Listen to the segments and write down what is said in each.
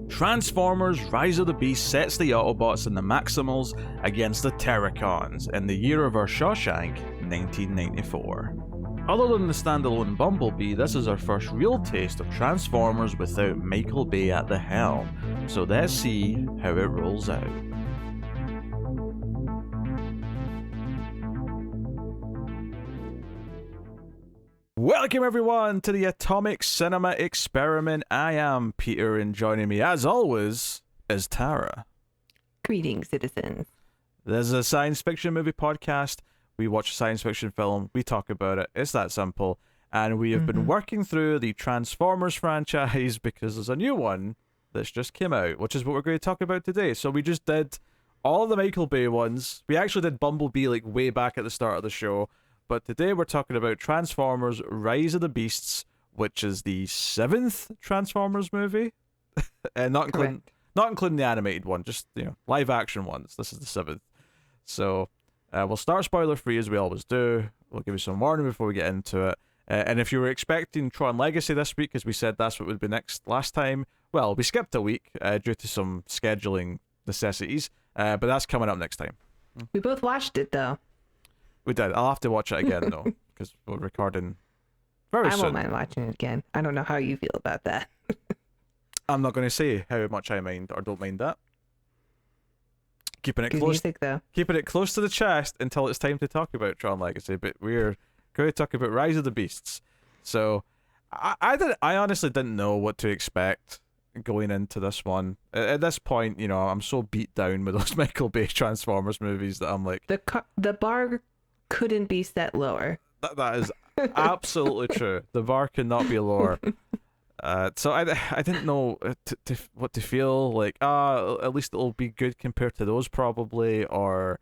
Transformers Rise of the Beast sets the Autobots and the Maximals against the Terracons in the year of our Shawshank, 1994. Other than the standalone Bumblebee, this is our first real taste of Transformers without Michael Bay at the helm, so let's see how it rolls out. Welcome everyone to the Atomic Cinema Experiment. I am Peter, and joining me as always is Tara. Greetings, citizens. This is a science fiction movie podcast. We watch a science fiction film, we talk about it, it's that simple. And we have been working through the Transformers franchise because there's a new one that's just came out, which is what we're going to talk about today. So we just did all the Michael Bay ones. We actually did Bumblebee like way back at the start of the show. But today we're talking about Transformers Rise of the Beasts, which is the 7th Transformers movie. And not including the animated one, just live action ones. This is the 7th. So we'll start spoiler free as we always do. We'll give you some warning before we get into it. And if you were expecting Tron Legacy this week, as we said that's what would be next last time, well, we skipped a week due to some scheduling necessities. But that's coming up next time. We both watched it though. We did. I'll have to watch it again, though, because we're recording very soon. I won't mind watching it again. I don't know how you feel about that. I'm not going to say how much I mind or don't mind that. Keeping it Good close, music, though. keeping it close to the chest until it's time to talk about Tron Legacy. But we're going to talk about Rise of the Beasts. So I honestly didn't know what to expect going into this one. At this point, I'm so beat down with those Michael Bay Transformers movies that I'm like, the bar couldn't be set lower. That is absolutely true. The bar cannot be lower. So I didn't know what to feel like. At least it'll be good compared to those probably, or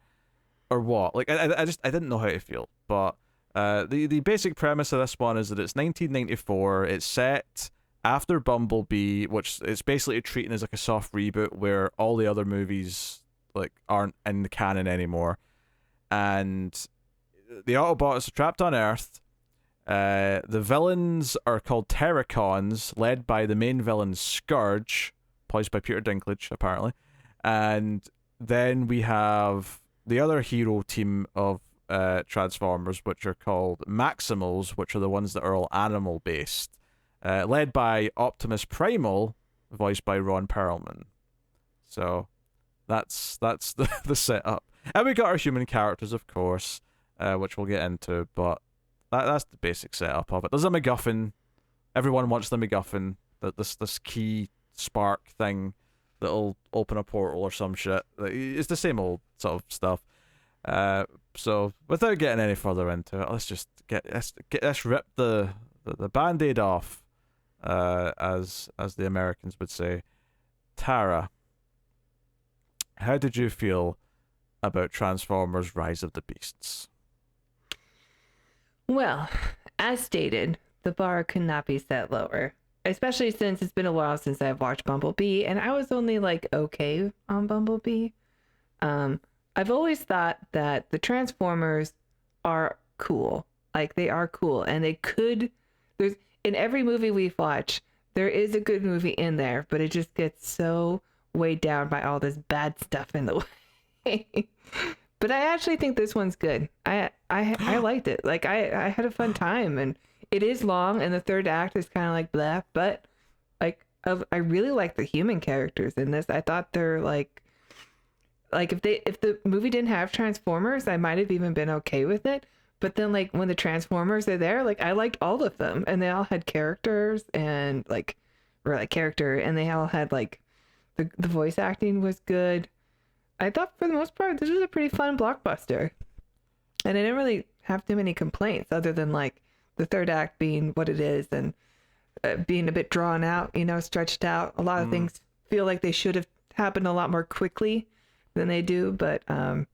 what. Like I didn't know how to feel. But the basic premise of this one is that it's 1994. It's set after Bumblebee, which it's basically treating as like a soft reboot where all the other movies like aren't in the canon anymore, and the Autobots are trapped on Earth. The villains are called Terracons, led by the main villain Scourge, voiced by Peter Dinklage, apparently. And then we have the other hero team of Transformers, which are called Maximals, which are the ones that are all animal-based, led by Optimus Primal, voiced by Ron Perlman. So that's the setup. And we got our human characters, of course, which we'll get into, but that's the basic setup of it. There's a MacGuffin. Everyone wants the MacGuffin, this key spark thing that'll open a portal or some shit. It's the same old sort of stuff. So without getting any further into it, let's rip the band-aid off, as the Americans would say. Tara, how did you feel about Transformers Rise of the Beasts? Well, as stated, the bar could not be set lower, especially since it's been a while since I've watched Bumblebee, and I was only like okay on Bumblebee. I've always thought that the Transformers are cool. Like, they are cool, and there's in every movie we've watched, there is a good movie in there, but it just gets so weighed down by all this bad stuff in the way. But I actually think this one's good. I liked it. Like, I had a fun time, and it is long, and the third act is kind of like blah, but like I really like the human characters in this. I thought they're like if the movie didn't have Transformers, I might have even been okay with it. But then like when the Transformers are there, like I liked all of them, and they all had characters and character, and they all had like the voice acting was good. I thought for the most part this was a pretty fun blockbuster, and I didn't really have too many complaints other than like the third act being what it is and being a bit drawn out, stretched out. A lot of things feel like they should have happened a lot more quickly than they do, but I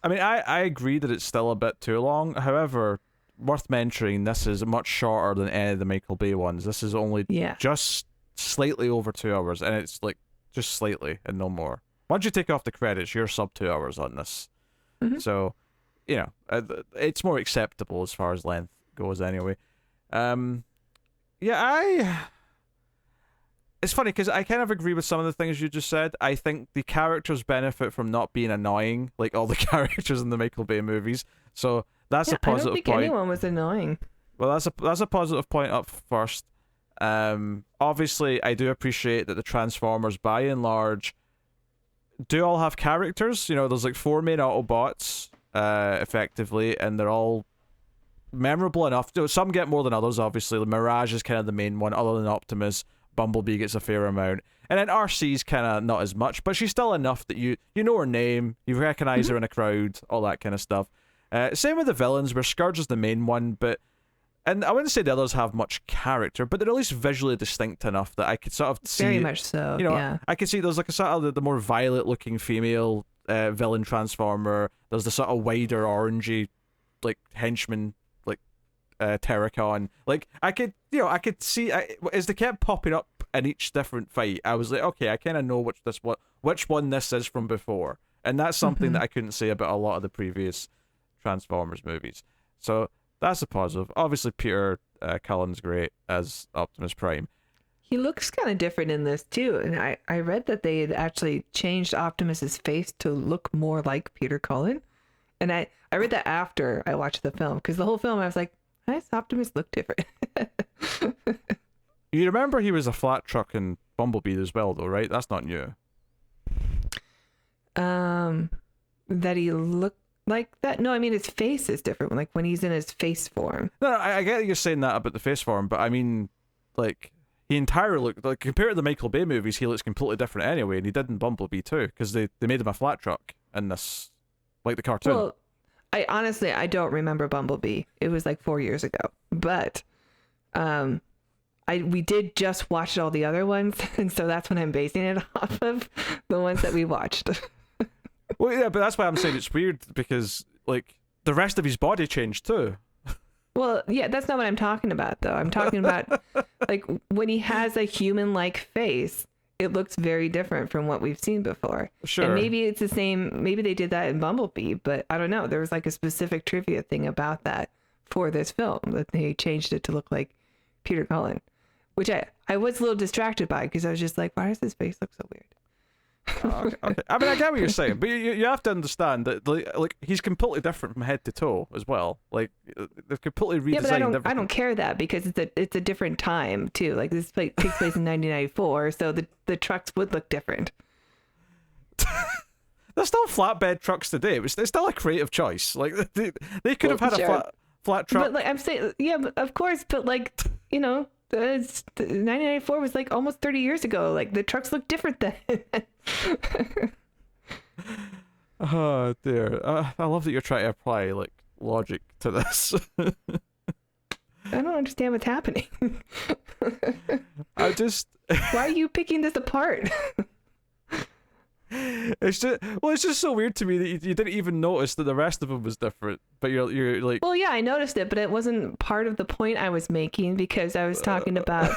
mean, I agree that it's still a bit too long. However, worth mentioning, this is much shorter than any of the Michael Bay ones. This is only just slightly over 2 hours, and it's like just slightly and no more. Once you take off the credits, you're sub 2 hours on this. So, it's more acceptable as far as length goes anyway. it's funny because I kind of agree with some of the things you just said. I think the characters benefit from not being annoying, like all the characters in the Michael Bay movies. So that's a positive I don't think point. anyone was annoying. Well, that's a positive point up first. Obviously, I do appreciate that the Transformers, by and large, do all have characters. You know, there's like 4 main Autobots, effectively, and they're all memorable enough. Some get more than others, obviously. Mirage is kind of the main one, other than Optimus. Bumblebee gets a fair amount. And then RC's kind of not as much, but she's still enough that you know her name, you recognize her in a crowd, all that kind of stuff. Same with the villains, where Scourge is the main one, and I wouldn't say the others have much character, but they're at least visually distinct enough that I could sort of see. Very much so, yeah. I could see there's like a sort of the more violet-looking female villain Transformer. There's the sort of wider orangey, like, henchman, like, Terracon. Like, I could see, as they kept popping up in each different fight, I was like, okay, I kind of know which one this is from before. And that's something that I couldn't say about a lot of the previous Transformers movies. So that's a positive. Obviously, Peter Cullen's great as Optimus Prime. He looks kind of different in this too, and I read that they had actually changed Optimus's face to look more like Peter Cullen, and I read that after I watched the film, because the whole film I was like, why does Optimus look different? You remember he was a flat truck in Bumblebee as well, though, right? That's not new. That he looked like that? No, I mean his face is different. Like when he's in his face form. No, I get that you're saying that about the face form, but I mean, like, he entirely looked like, compared to the Michael Bay movies, he looks completely different anyway, and he did in Bumblebee too, because they made him a flat truck in this, like the cartoon. Well, I don't remember Bumblebee. It was like 4 years ago, but we did just watch all the other ones, and so that's when I'm basing it off of the ones that we watched. Well, yeah, but that's why I'm saying it's weird, because like the rest of his body changed too. Well, yeah, that's not what I'm talking about, though. I'm talking about like when he has a human-like face, it looks very different from what we've seen before. Sure. And maybe it's the same. Maybe they did that in Bumblebee, but I don't know. There was like a specific trivia thing about that for this film, that they changed it to look like Peter Cullen, which I was a little distracted by, because I was just like, why does his face look so weird? Okay. I mean, I get what you're saying, but you have to understand that like he's completely different from head to toe as well. Like they've completely redesigned everything. I don't care that, because it's a different time too. Like this takes place in 1994, so the trucks would look different. There's still flatbed trucks today. It's still a creative choice. Like they could have had sure. a flat truck. But like I'm saying, yeah, but of course. But like, you know, 1994 was like almost 30 years ago. Like the trucks look different then. Oh dear. I love that you're trying to apply like logic to this. I don't understand what's happening. I just Why are you picking this apart? it's just so weird to me that you didn't even notice that the rest of them was different, but you're like, Well, yeah, I noticed it, but it wasn't part of the point I was making, because I was talking about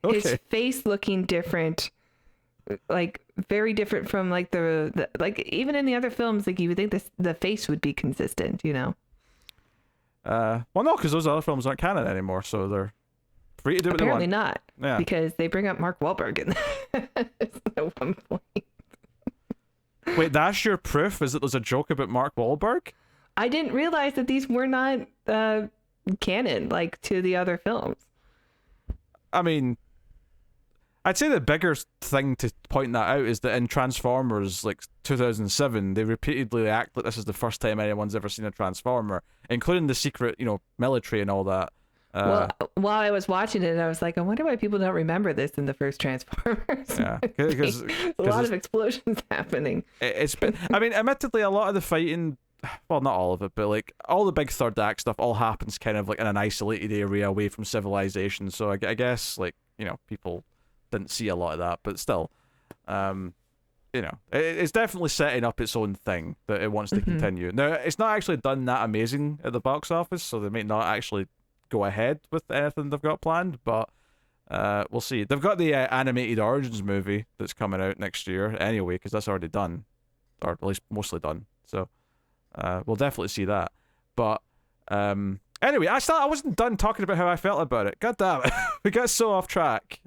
okay. his face looking different, like very different from like the like even in the other films, like you would think the face would be consistent, you know. Well, no, because those other films aren't canon anymore, so they're free to do what Apparently they want. not, Yeah. because they bring up Mark Wahlberg in at one point. Wait, that's your proof? Is that there's a joke about Mark Wahlberg? I didn't realize that these were not canon, like, to the other films. I mean, I'd say the bigger thing to point that out is that in Transformers, like 2007, they repeatedly act like this is the first time anyone's ever seen a Transformer, including the secret, military and all that. Well, while I was watching it, I was like, I wonder why people don't remember this in the first Transformers. Yeah, because a lot of explosions happening. It's been, I mean, admittedly, a lot of the fighting, well, not all of it, but like all the big third act stuff all happens kind of like in an isolated area away from civilization. So I guess like, people didn't see a lot of that, but still, it's definitely setting up its own thing that it wants to continue. Now, it's not actually done that amazing at the box office, so they may not actually go ahead with anything they've got planned, but we'll see. They've got the animated Origins movie that's coming out next year anyway, because that's already done, or at least mostly done. So we'll definitely see that. But anyway, I wasn't done talking about how I felt about it. God damn it. We got so off track.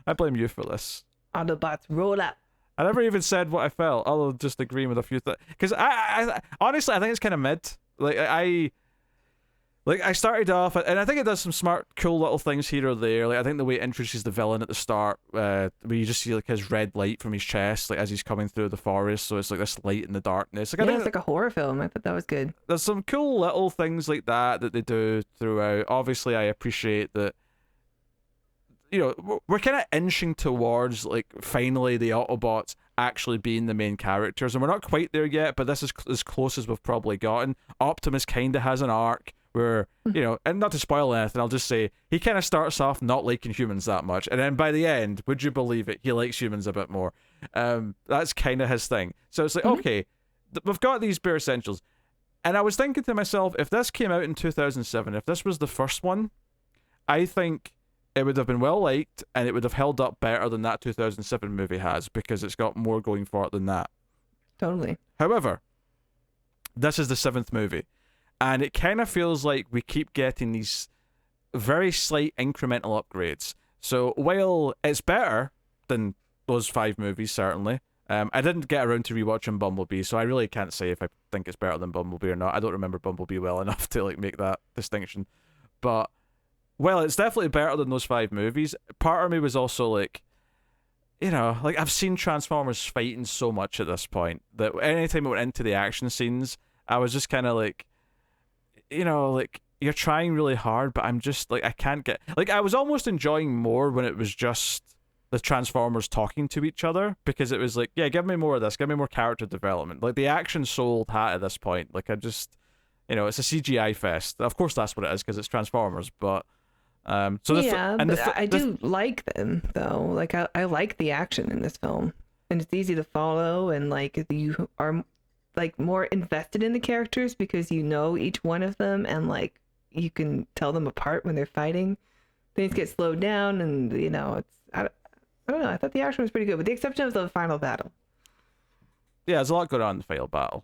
I blame you for this. Autobots, roll up. I never even said what I felt, other than just agreeing with a few things. Because I honestly, I think it's kind of mid. I started off, and I think it does some smart, cool little things here or there. Like, I think the way it introduces the villain at the start, where you just see like his red light from his chest, like as he's coming through the forest. So it's like this light in the darkness. Like, I think it's like a horror film. I thought that was good. There's some cool little things like that they do throughout. Obviously, I appreciate that. You know, we're kind of inching towards like finally the Autobots actually being the main characters, and we're not quite there yet. But this is as close as we've probably gotten. Optimus kind of has an arc. Where, you know, and not to spoil anything, I'll just say he kind of starts off not liking humans that much, and then by the end, would you believe it, he likes humans a bit more. That's kind of his thing. So it's like, okay, we've got these bare essentials, and I was thinking to myself, if this came out in 2007, if this was the first one, I think it would have been well liked, and it would have held up better than that 2007 movie has, because it's got more going for it than that. Totally. However, this is the 7th movie. And it kind of feels like we keep getting these very slight incremental upgrades. So while it's better than those 5 movies, certainly, I didn't get around to rewatching Bumblebee, so I really can't say if I think it's better than Bumblebee or not. I don't remember Bumblebee well enough to like make that distinction. But while it's definitely better than those 5 movies, part of me was also like, you know, like I've seen Transformers fighting so much at this point that anytime I went into the action scenes, I was just kind of like, you know, like, you're trying really hard, but I'm just, like, I can't get... Like, I was almost enjoying more when it was just the Transformers talking to each other, because it was like, yeah, give me more of this, give me more character development. Like, the action's so old hat at this point. Like, I just... You know, it's a CGI fest. Of course that's what it is, because it's Transformers, but... I do like them, though. Like, I like the action in this film. And it's easy to follow, and, like, you are... like more invested in the characters because you know each one of them, and like you can tell them apart when they're fighting. Things get slowed down, and you know it's I don't know. I thought the action was pretty good, with the exception of the final battle. Yeah, there's a lot going on in the final battle.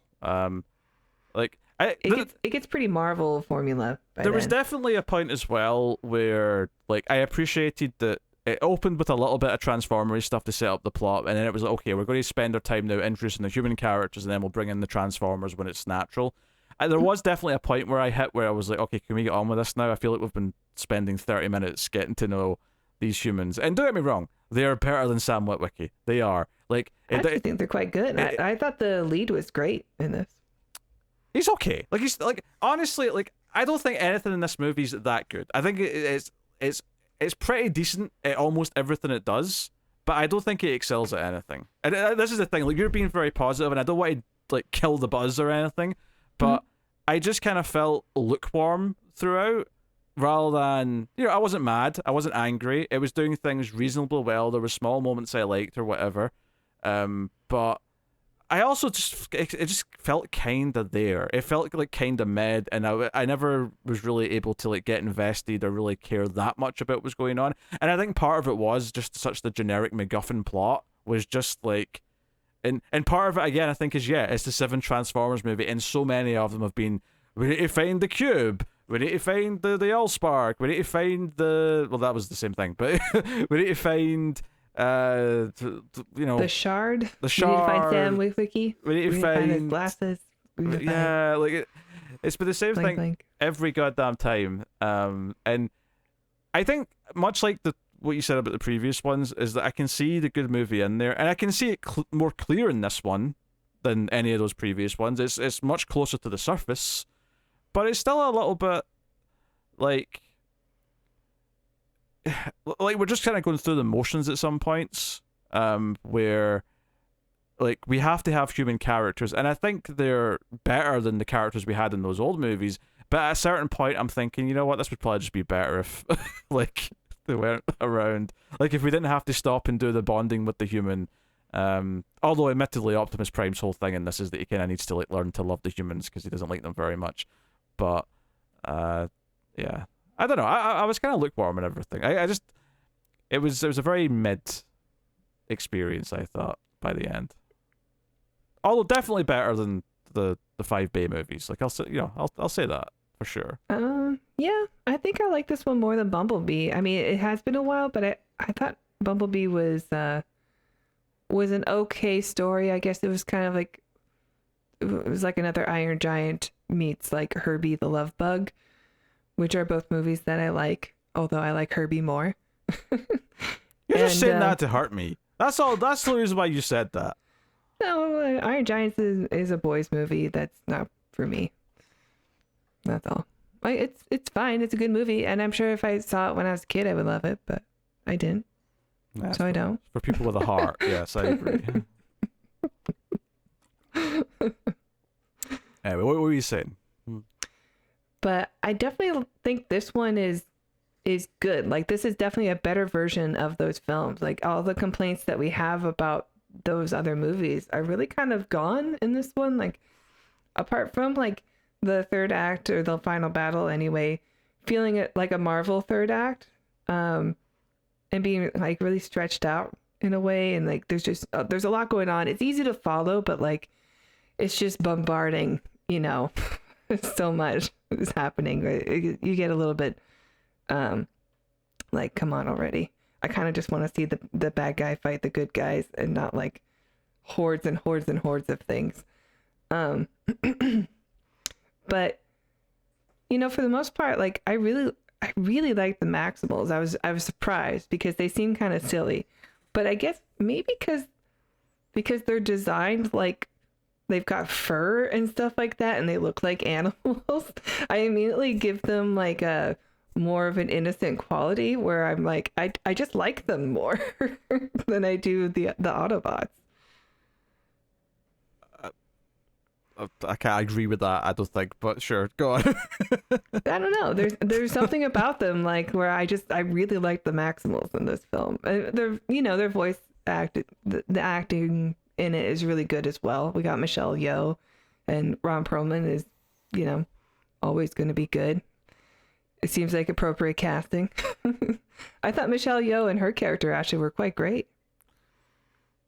It gets pretty Marvel formula. There was definitely a point as well where like I appreciated that it opened with a little bit of Transformers stuff to set up the plot, and then it was like, okay, we're going to spend our time now introducing the human characters, and then we'll bring in the Transformers when it's natural. And there was definitely a point where I was like, okay, can we get on with this now? I feel like we've been spending 30 minutes getting to know these humans. And don't get me wrong, they are better than Sam Witwicky. They are. Like, I actually think they're quite good. I thought the lead was great in this. He's okay. Like, he's like, honestly, like, I don't think anything in this movie is that good. I think it's pretty decent at almost everything it does, but I don't think it excels at anything. And this is the thing, like, you're being very positive, and I don't want to like kill the buzz or anything, but I just kind of felt lukewarm throughout, rather than, you know, I wasn't mad, I wasn't angry. It was doing things reasonably well. There were small moments I liked or whatever, but I also it just felt kind of there. It felt like kind of mid, and I never was really able to like get invested or really care that much about what was going on. And I think part of it was just such the generic MacGuffin plot was just like, and part of it again I think is, yeah, it's the 7 Transformers movie, and so many of them have been, we need to find the cube, we need to find the Allspark, we need to find the, well, that was the same thing, but we need to find you know, the shard. We need to find Sam Witwicky. We need to find his glasses. Yeah, like it's been the same thing blink. Every goddamn time. And I think much like what you said about the previous ones is that I can see the good movie in there, and I can see it more clear in this one than any of those previous ones. It's much closer to the surface, but it's still a little bit like we're just kind of going through the motions at some points, where like we have to have human characters, and I think they're better than the characters we had in those old movies, but at a certain point I'm thinking, you know what, this would probably just be better if like they weren't around, like if we didn't have to stop and do the bonding with the human, although admittedly Optimus Prime's whole thing in this is that he kind of needs to like learn to love the humans because he doesn't like them very much, but yeah, I don't know. I was kind of lukewarm and everything. I just, it was a very mid experience, I thought, by the end. Although definitely better than the 5 Bay movies. Like I'll say that for sure. Yeah, I think I like this one more than Bumblebee. I mean, it has been a while, but I thought Bumblebee was an okay story. I guess it was kind of like it was like another Iron Giant meets like Herbie the Love Bug, which are both movies that I like, although I like Herbie more. You're just saying that to hurt me. That's all. That's the reason why you said that. No, Iron Giants is a boys movie. That's not for me. That's all. It's fine. It's a good movie, and I'm sure if I saw it when I was a kid, I would love it, but I didn't. That's so I don't. For people with a heart, yes, I agree. Anyway, what were you saying? But I definitely think this one is good. Like, this is definitely a better version of those films. Like, all the complaints that we have about those other movies are really kind of gone in this one. Like, apart from like the third act or the final battle anyway, feeling it like a Marvel third act, and being like really stretched out in a way, and like there's just there's a lot going on. It's easy to follow, but like it's just bombarding, you know. So much is happening. You get a little bit like, come on already. I kind of just want to see the bad guy fight the good guys and not like hordes and hordes and hordes of things. But you know, for the most part, like I really like the Maximals. I was surprised because they seem kind of silly, but I guess maybe because they're designed like they've got fur and stuff like that and they look like animals, I immediately give them like a more of an innocent quality where I'm like, I just like them more than I do the Autobots. I can't agree with that, I don't think, but sure, go on. I don't know. There's something about them like where I really like the Maximals in this film. Their voice the acting in it is really good as well. We got Michelle Yeoh, and Ron Perlman is, you know, always going to be good. It seems like appropriate casting. I thought Michelle Yeoh and her character actually were quite great.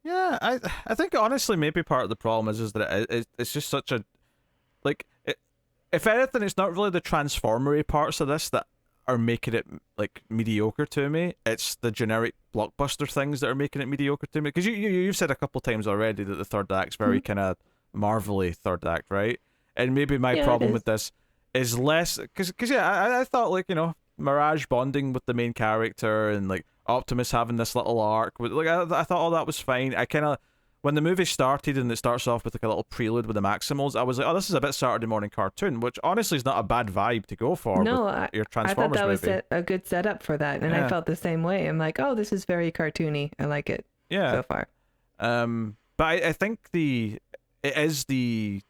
Yeah, I think honestly maybe part of the problem is that it's just such a like if anything, it's not really the transformery parts of this that are making it like mediocre to me. It's the generic blockbuster things that are making it mediocre to me. Because you've said a couple times already that the third act's very kind of Marvel-y third act, right? And maybe my problem with this is less because I thought like, you know, Mirage bonding with the main character and like Optimus having this little arc, like I thought all that was fine. I kind of, when the movie started and it starts off with like a little prelude with the Maximals, I was like, oh, this is a bit Saturday morning cartoon, which honestly is not a bad vibe to go for. No, your Transformers I thought that movie. was a good setup for that, and I felt the same way. I'm like, oh, this is very cartoony. I like it. Yeah. So far. But I think it is the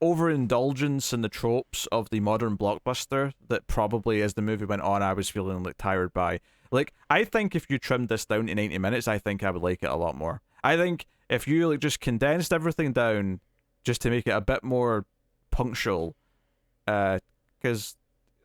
overindulgence in the tropes of the modern blockbuster that probably, as the movie went on, I was feeling like tired by. Like, I think if you trimmed this down to 90 minutes, I think I would like it a lot more. I think if you like just condensed everything down just to make it a bit more punctual, because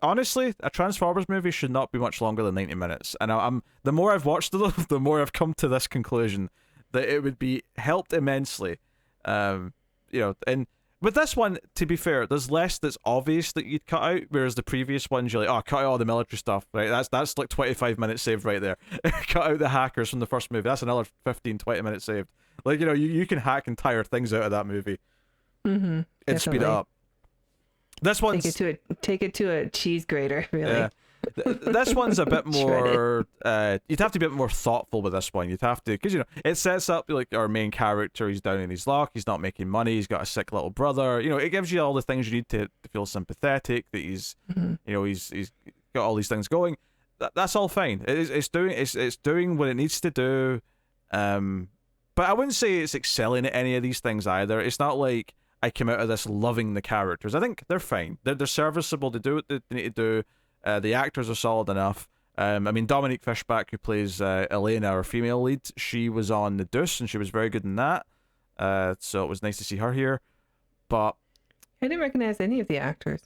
honestly, a Transformers movie should not be much longer than 90 minutes. And I'm the more I've watched them, the more I've come to this conclusion that it would be helped immensely. You know, and with this one, to be fair, there's less that's obvious that you'd cut out, whereas the previous ones, you're like, oh, cut out all the military stuff, right? That's like 25 minutes saved right there. Cut out the hackers from the first movie. That's another 15, 20 minutes saved. Like, you know, you can hack entire things out of that movie. Mm-hmm. And speed it up. This one's... Take it to a cheese grater, really. Yeah. This one's a bit more you'd have to be a bit more thoughtful with this one. You'd have to, because you know, it sets up like our main character, he's down in his luck, he's not making money, he's got a sick little brother, you know, it gives you all the things you need to feel sympathetic that he's you know, he's got all these things going. That's all fine. It's doing what it needs to do, but I wouldn't say it's excelling at any of these things either. It's not like I came out of this loving the characters. I think they're fine. They're serviceable. They do what they need to do. The actors are solid enough. I mean, Dominique Fishback, who plays Elena, our female lead, she was on The Deuce, and she was very good in that. So it was nice to see her here. But I didn't recognize any of the actors.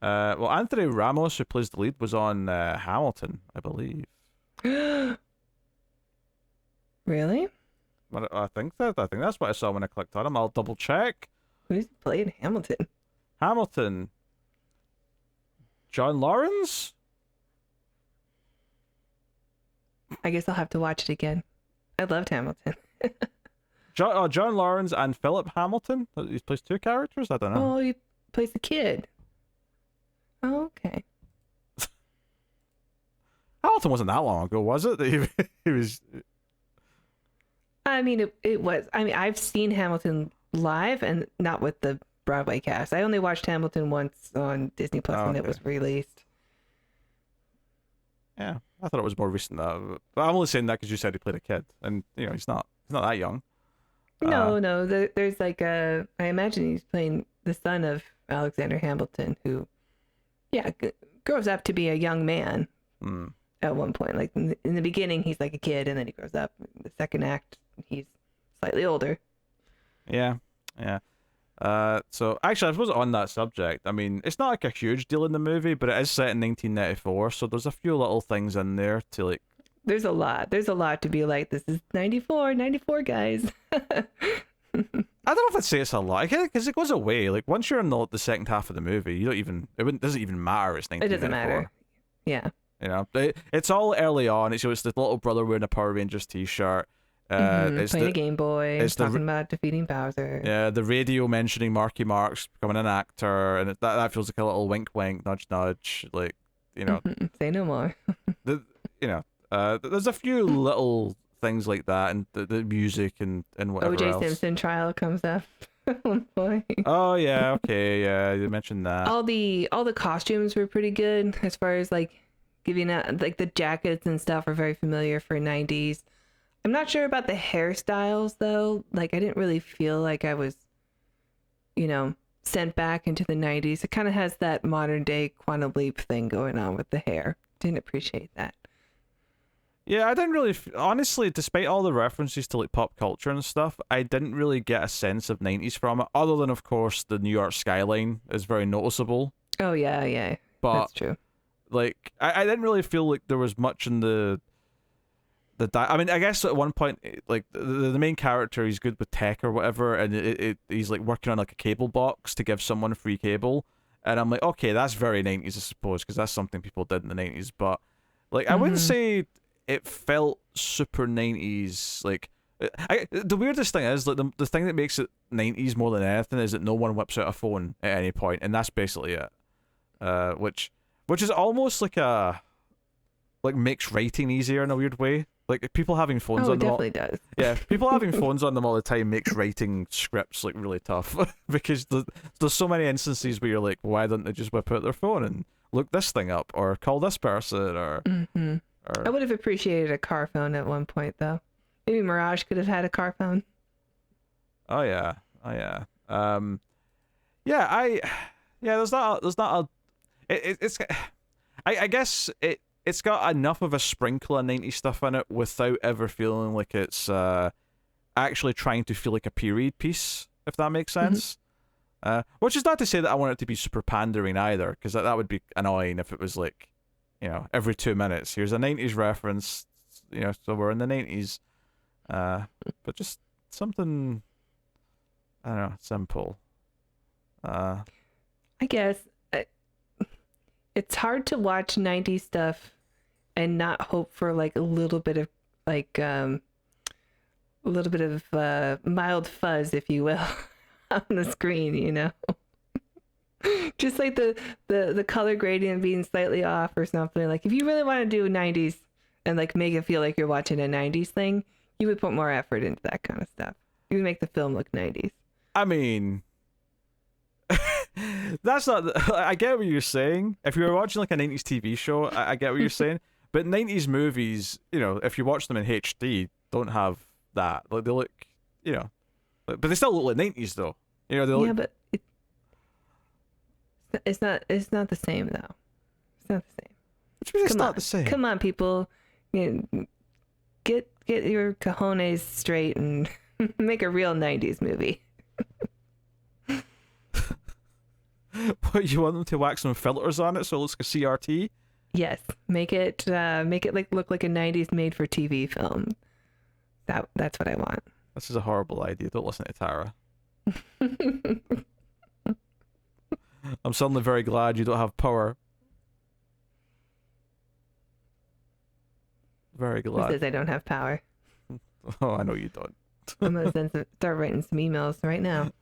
Well, Anthony Ramos, who plays the lead, was on Hamilton, I believe. Really? I think that's what I saw when I clicked on him. I'll double check. Who's played Hamilton? Hamilton. John Lawrence? I guess I'll have to watch it again. I loved Hamilton. John Lawrence and Philip Hamilton. He plays two characters. I don't know. Oh, he plays the kid. Oh, okay. Hamilton wasn't that long ago, was it? He was. I mean, it was. I mean, I've seen Hamilton live and not with the Broadway cast. I only watched Hamilton once on Disney Plus when it was released. Yeah, I thought it was more recent. But I'm only saying that because you said he played a kid, and he's not that young. No. There's like I imagine he's playing the son of Alexander Hamilton, who, grows up to be a young man at one point. Like in the beginning, he's like a kid, and then he grows up. In the second act, he's slightly older. Yeah. So actually, I suppose on that subject, I mean, it's not like a huge deal in the movie, but it is set in 1994, so there's a few little things in there to like. There's a lot to be like, this is 94 guys. I don't know if I'd say it's a lot, because it goes away. Like once you're in the second half of the movie, it doesn't even matter. It's 1994. It doesn't matter. Yeah. It's all early on. It's the little brother wearing a Power Rangers t-shirt. Playing a Game Boy, it's talking about defeating Bowser. Yeah, the radio mentioning Marky Mark's becoming an actor, and that feels like a little wink, nudge, nudge. Like, say no more. There's a few little things like that, and the music and whatever O.J. else. Simpson trial comes up at one point. Oh yeah, okay, yeah, you mentioned that. All the costumes were pretty good as far as like giving out, like the jackets and stuff are very familiar for 90s. I'm not sure about the hairstyles though. Like I didn't really feel like I was, sent back into the 90s. It kind of has that modern day Quantum Leap thing going on with the hair. Didn't appreciate that. Yeah, I didn't really, honestly, despite all the references to like pop culture and stuff, I didn't really get a sense of 90s from it, other than of course the New York skyline is very noticeable. Oh yeah. But that's true. Like I didn't really feel like there was much in I mean, I guess at one point, like the main character, he's good with tech or whatever, and he's like working on like a cable box to give someone free cable, and I'm like, okay, that's very 90s, I suppose, because that's something people did in the 90s. But like, I wouldn't say it felt super 90s. Like, the weirdest thing is like the thing that makes it 90s more than anything is that no one whips out a phone at any point, and that's basically it. Which is almost like makes writing easier in a weird way. Like people having phones on them. Oh, it definitely does. Yeah, people having phones on them all the time makes writing scripts like really tough because there's so many instances where you're like, why don't they just whip out their phone and look this thing up or call this person or. I would have appreciated a car phone at one point though. Maybe Mirage could have had a car phone. Oh yeah. There's not a. I guess it's got enough of a sprinkle of 90s stuff in it without ever feeling like it's actually trying to feel like a period piece, if that makes sense. Which is not to say that I want it to be super pandering either, because that would be annoying if it was like, every 2 minutes, here's a 90s reference, so we're in the 90s. But just something, I don't know, simple. I guess it's hard to watch 90s stuff and not hope for like a little bit of mild fuzz, if you will, on the screen, just like the color gradient being slightly off or something. Like if you really want to do 90s and like make it feel like you're watching a 90s thing, you would put more effort into that kind of stuff. You would make the film look 90s. I mean, that's not. I get what you're saying. If you were watching like a 90s TV show, I get what you're saying. But 90s movies, if you watch them in HD, don't have that. Like they look, but they still look like 90s though. They look. Yeah, but it's not the same though. It's not the same. Which means it's not the same. Come on, people, get your cojones straight and make a real 90s movie. What, you want them to wax some filters on it so it looks like a CRT? Yes, make it like look like a 90s made for TV film. That's what I want. This is a horrible idea. Don't listen to Tara. I'm suddenly very glad you don't have power. Very Who glad. says I don't have power? Oh, I know you don't. I'm gonna start writing some emails right now.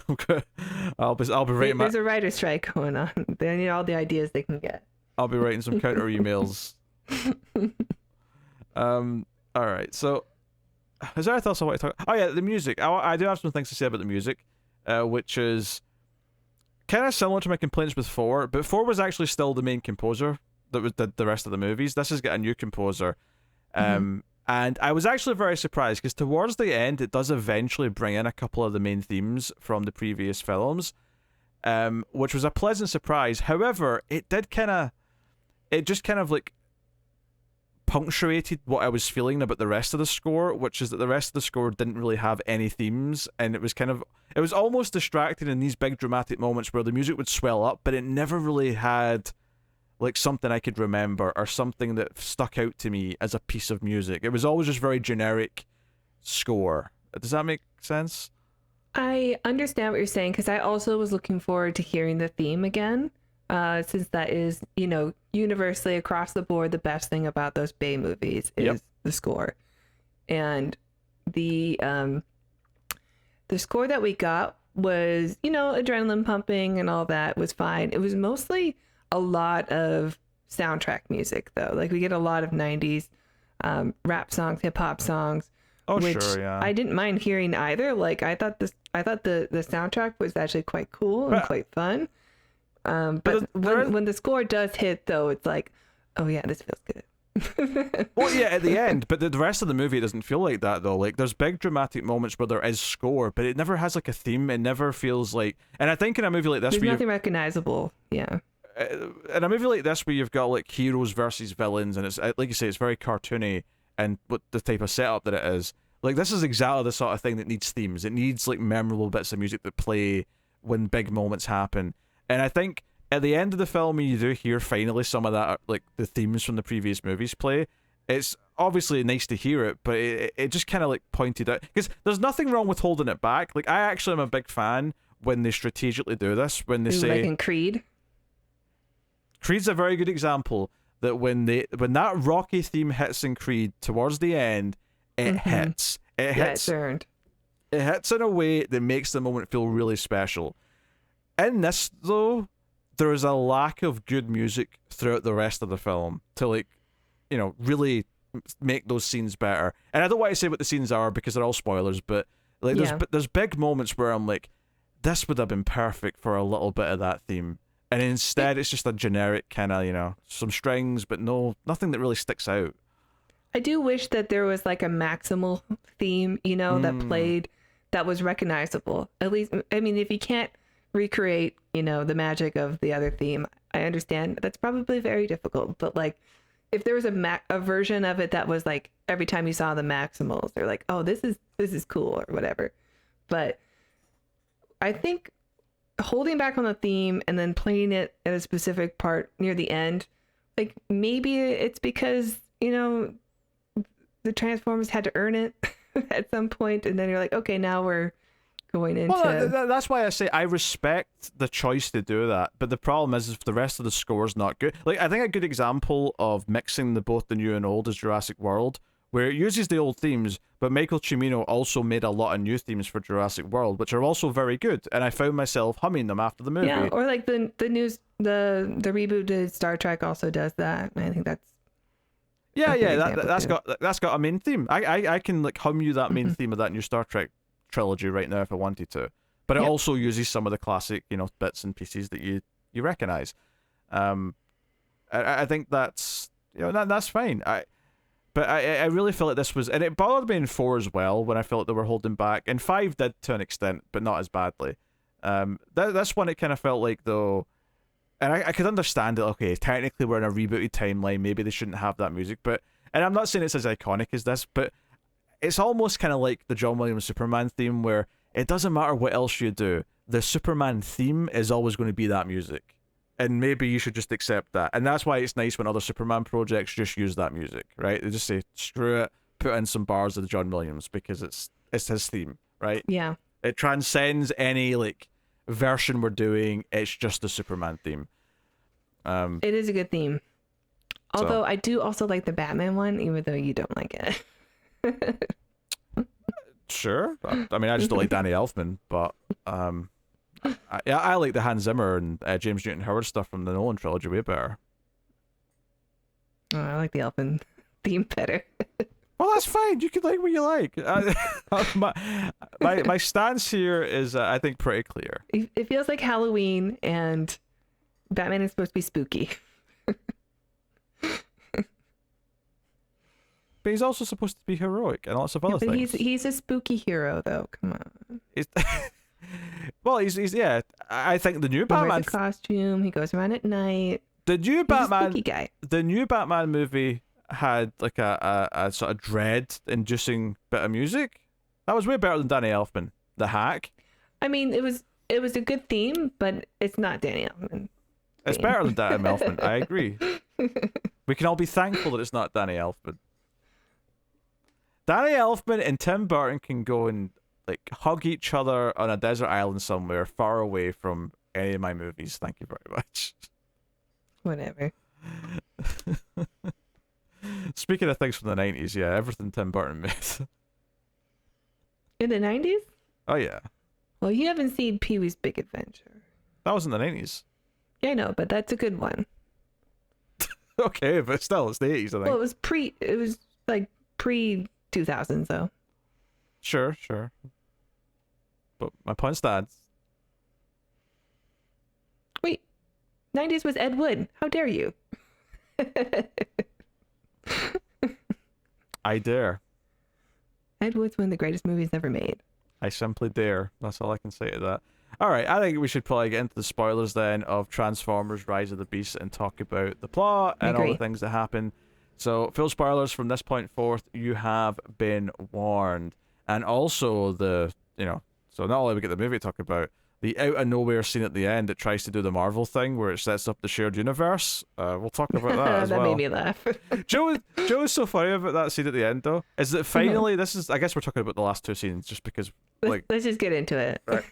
Okay. I'll be writing There's a writer strike going on. They need all the ideas they can get. I'll be writing some counter emails. All right. So, is there anything else I want to talk? Oh yeah, the music. I do have some things to say about the music, which is kind of similar to my complaints with 4, but 4 was actually still the main composer that was did the rest of the movies. This has got a new composer, and I was actually very surprised because towards the end it does eventually bring in a couple of the main themes from the previous films, which was a pleasant surprise. However, it just kind of like punctuated what I was feeling about the rest of the score, which is that the rest of the score didn't really have any themes, and it was almost distracting in these big dramatic moments where the music would swell up, but it never really had like something I could remember or something that stuck out to me as a piece of music. It was always just very generic score. Does that make sense? I understand what you're saying, because I also was looking forward to hearing the theme again, since that is, universally across the board, the best thing about those Bay movies is the score. And the score that we got was, adrenaline pumping and all that was fine. It was mostly a lot of soundtrack music, though. Like, we get a lot of 90s rap songs, hip-hop songs. Oh, which sure, yeah. I didn't mind hearing either. Like, I thought the soundtrack was actually quite cool and quite fun. But when the score does hit, though, it's like, oh yeah, this feels good. Well, yeah, at the end, but the rest of the movie doesn't feel like that, though. Like, there's big dramatic moments where there is score, but it never has like a theme. It never feels like, and I think in a movie like this, there's nothing recognizable. Yeah. In a movie like this where you've got like heroes versus villains, and it's like you say, it's very cartoony, and what the type of setup that it is. Like, this is exactly the sort of thing that needs themes. It needs like memorable bits of music that play when big moments happen. And I think at the end of the film, you do hear finally some of that, like the themes from the previous movies play. It's obviously nice to hear it, but it just kind of like pointed out, because there's nothing wrong with holding it back. Like, I actually am a big fan when they strategically do this, when they say, like in Creed. Creed's a very good example that when that Rocky theme hits in Creed towards the end, it hits. It hits. It's earned. It hits in a way that makes the moment feel really special. In this, though, there is a lack of good music throughout the rest of the film to, like, really make those scenes better. And I don't want to say what the scenes are because they're all spoilers, but like there's big moments where I'm like, this would have been perfect for a little bit of that theme. And instead, it's just a generic kind of, some strings, but nothing that really sticks out. I do wish that there was like a maximal theme, that played, that was recognizable. At least, I mean, if you can't recreate, the magic of the other theme, I understand that's probably very difficult. But like, if there was a version of it that was like every time you saw the maximals, they're like, oh, this is cool or whatever. But I think holding back on the theme and then playing it at a specific part near the end, like maybe it's because, the Transformers had to earn it at some point, and then you're like, okay, now we're going into... Well, that's why I say I respect the choice to do that, but the problem is if the rest of the score's not good. Like, I think a good example of mixing both the new and old is Jurassic World, where it uses the old themes, but Michael Cimino also made a lot of new themes for Jurassic World, which are also very good, and I found myself humming them after the movie. Yeah, or like the rebooted Star Trek also does that, and I think that's that's got a main theme. I can like hum you that main theme of that new Star Trek trilogy right now if I wanted to, but it also uses some of the classic bits and pieces that you recognize. I think that's that's fine. But I really feel like this was, and it bothered me in 4 as well when I felt like they were holding back, and 5 did to an extent, but not as badly. This one, it kind of felt like, though, and I could understand it, okay, technically we're in a rebooted timeline, maybe they shouldn't have that music, but, and I'm not saying it's as iconic as this, but it's almost kind of like the John Williams Superman theme, where it doesn't matter what else you do, the Superman theme is always going to be that music. And maybe you should just accept that. And that's why it's nice when other Superman projects just use that music, right? They just say, screw it, put in some bars of John Williams because it's his theme, right? Yeah. It transcends any, like, version we're doing. It's just the Superman theme. It is a good theme. Although I do also like the Batman one, even though you don't like it. Sure. I mean, I just don't like Danny Elfman, but I like the Hans Zimmer and James Newton Howard stuff from the Nolan trilogy way better. Oh, I like the Elfman theme better. Well, that's fine. You can like what you like. My stance here is, I think, pretty clear. It feels like Halloween, and Batman is supposed to be spooky. But he's also supposed to be heroic and lots of other things. He's a spooky hero, though. Come on. Well, he's yeah. I think the new He Batman wears a costume. He goes around at night. The new He's Batman, a spooky guy. The new Batman movie had like a sort of dread-inducing bit of music. That was way better than Danny Elfman, the hack. I mean, it was a good theme, but it's not Danny Elfman. It's better than Danny Elfman. I agree. We can all be thankful that it's not Danny Elfman. Danny Elfman and Tim Burton can go and like hug each other on a desert island somewhere far away from any of my movies. Thank you very much. Whatever. Speaking of things from the 90s, yeah, everything Tim Burton made. In the 90s? Oh, yeah. Well, you haven't seen Pee-wee's Big Adventure. That was in the 90s. Yeah, I know, but that's a good one. Okay, but still, it's the 80s, I think. Well, it was like pre-2000s, though. Sure. But my point stands. Wait, 90s was Ed Wood. How dare you? I dare. Ed Wood's one of the greatest movies ever made. I simply dare. That's all I can say to that. All right, I think we should probably get into the spoilers then of Transformers Rise of the Beast and talk about the plot and all the things that happen. So, full spoilers from this point forth, you have been warned. And also so not only we get the movie to talk about, the out of nowhere scene at the end that tries to do the Marvel thing where it sets up the shared universe. We'll talk about that as well. That made me laugh. Joe is so funny about that scene at the end though. Is that finally I guess we're talking about the last two scenes just because let's just get into it. Right.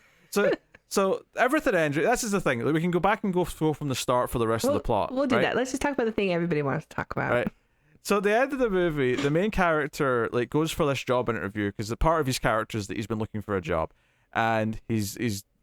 So everything ends. This is the thing. Like, we can go back and go from the start for the rest of the plot. We'll do that. Let's just talk about the thing everybody wants to talk about. Right. So at the end of the movie, the main character like goes for this job interview because the part of his character is that he's been looking for a job, and he's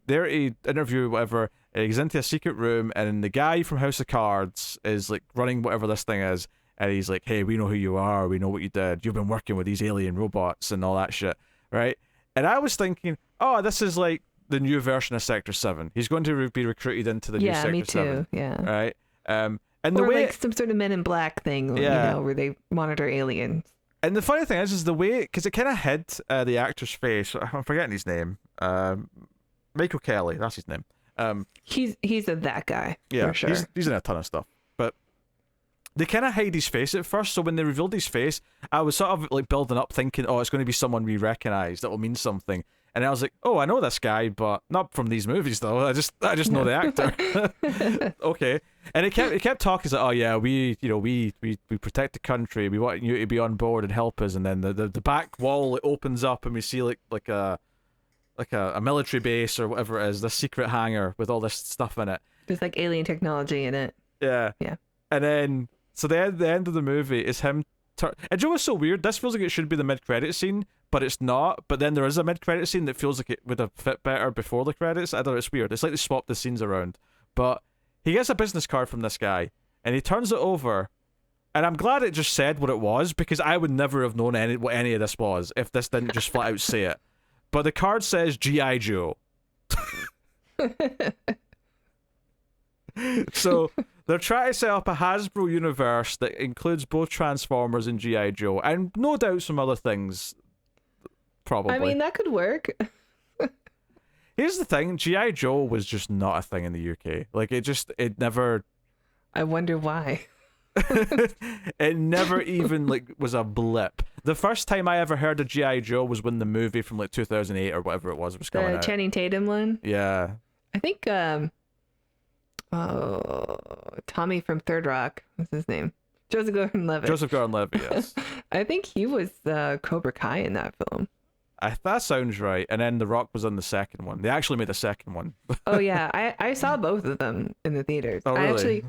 there to interview whatever. He's into a secret room, and the guy from House of Cards is like running whatever this thing is, and he's like, "Hey, we know who you are. We know what you did. You've been working with these alien robots and all that shit, right?" And I was thinking, oh, this is like the new version of Sector 7. He's going to be recruited into the new Sector 7. Yeah, me too. Yeah. Right. And or the way like some sort of Men in Black thing, where they monitor aliens. And the funny thing is the way, because it kind of hid the actor's face. I'm forgetting his name. Michael Kelly, that's his name. He's that guy. Yeah, for sure. He's in a ton of stuff. But they kind of hide his face at first. So when they revealed his face, I was sort of like building up, thinking, "Oh, it's going to be someone we recognize that will mean something." And I was like, "Oh, I know this guy, but not from these movies, though. I just know the actor." Okay. And it kept talking like, "Oh yeah, we protect the country. We want you to be on board and help us." And then the back wall opens up, and we see like a military base or whatever it is, this secret hangar with all this stuff in it. There's like alien technology in it. Yeah. And then so the end of the movie is him. And you know what's so weird? This feels like it should be the mid-credit scene, but it's not. But then there is a mid-credit scene that feels like it would have fit better before the credits. I don't know, it's weird. It's like they swapped the scenes around. But he gets a business card from this guy, and he turns it over, and I'm glad it just said what it was, because I would never have known what any of this was if this didn't just flat out say it. But the card says G.I. Joe. So they're trying to set up a Hasbro universe that includes both Transformers and G.I. Joe, and no doubt some other things, probably. I mean, that could work. Here's the thing, G.I. Joe was just not a thing in the UK. Like, it never... I wonder why. It never even, like, was a blip. The first time I ever heard of G.I. Joe was when the movie from, like, 2008 or whatever it was coming out. The Channing Tatum one? Yeah. I think, Tommy from Third Rock, what's his name? Joseph Gordon-Levitt. Joseph Gordon-Levitt, yes. I think he was Cobra Kai in that film. That sounds right. And then The Rock was on the second one. They actually made a second one. Oh yeah, I saw both of them in the theaters. Oh really?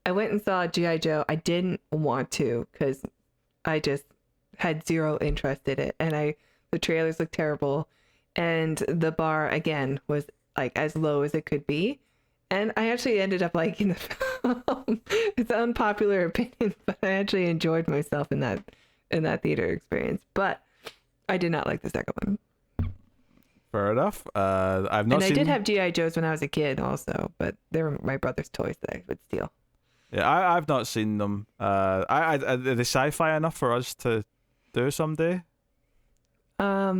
I went and saw G.I. Joe. I didn't want to because I just had zero interest in it. And the trailers looked terrible. And the bar, again, was like as low as it could be. And I actually ended up liking the film. It's an unpopular opinion, but I actually enjoyed myself in that theater experience. But I did not like the second one. Fair enough. I've not seen... I did have G.I. Joes when I was a kid also, but they were my brother's toys that I would steal. Yeah, I've not seen them. Are they sci-fi enough for us to do someday? I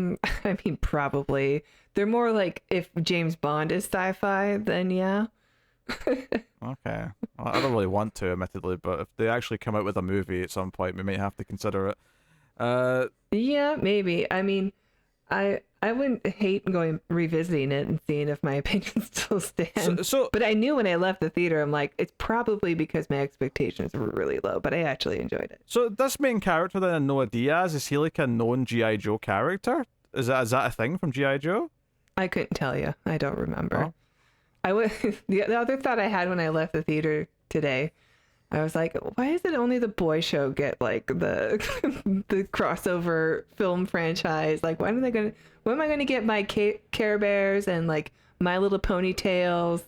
mean, probably. They're more like if James Bond is sci-fi, then yeah. Okay. Well, I don't really want to, admittedly, but if they actually come out with a movie at some point, we might have to consider it. Yeah, maybe. I mean, I wouldn't hate going revisiting it and seeing if my opinions still stand. But I knew when I left the theater, I'm like, it's probably because my expectations were really low, but I actually enjoyed it. So this main character then, Noah Diaz, is he like a known G.I. Joe character? Is that a thing from G.I. Joe? I couldn't tell you. I don't remember. Oh. The other thought I had when I left the theater today, I was like, why is it only the Boy Show get like the the crossover film franchise? Like, when am I gonna get my Care Bears and like My Little Ponytails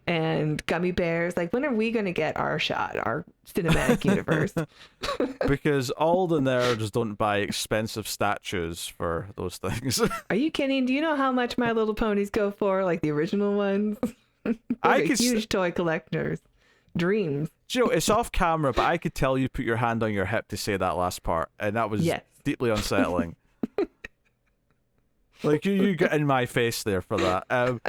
and Gummy Bears? Like, when are we gonna get our shot, our cinematic universe? Because all the nerds don't buy expensive statues for those things. Are you kidding? Do you know how much My Little Ponies go for? Like the original ones? Huge toy collectors. Dreams. You know, it's off camera, but I could tell you put your hand on your hip to say that last part, and that was deeply unsettling. Like you got in my face there for that.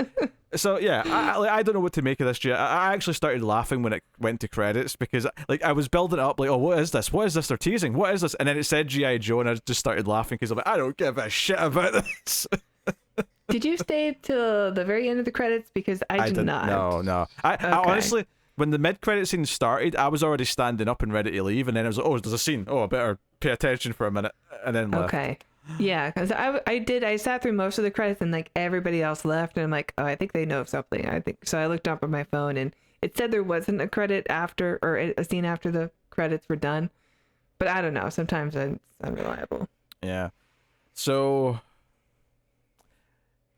So yeah, I don't know what to make of this. I actually started laughing when it went to credits because like I was building it up like, oh, what is this? What is this they're teasing? What is this? And then it said G.I. Joe, and I just started laughing because I'm like, I don't give a shit about this. Did you stay till the very end of the credits? Because I did not. No. I honestly, when the mid-credit scene started, I was already standing up and ready to leave, and then I was like, oh, there's a scene. Oh, I better pay attention for a minute, and then left. Okay. Yeah, because I sat through most of the credits, and like everybody else left, and I'm like, oh, I think they know something. I think so. I looked up on my phone, and it said there wasn't a credit after, or a scene after the credits were done, but I don't know. Sometimes it's unreliable. Yeah. So...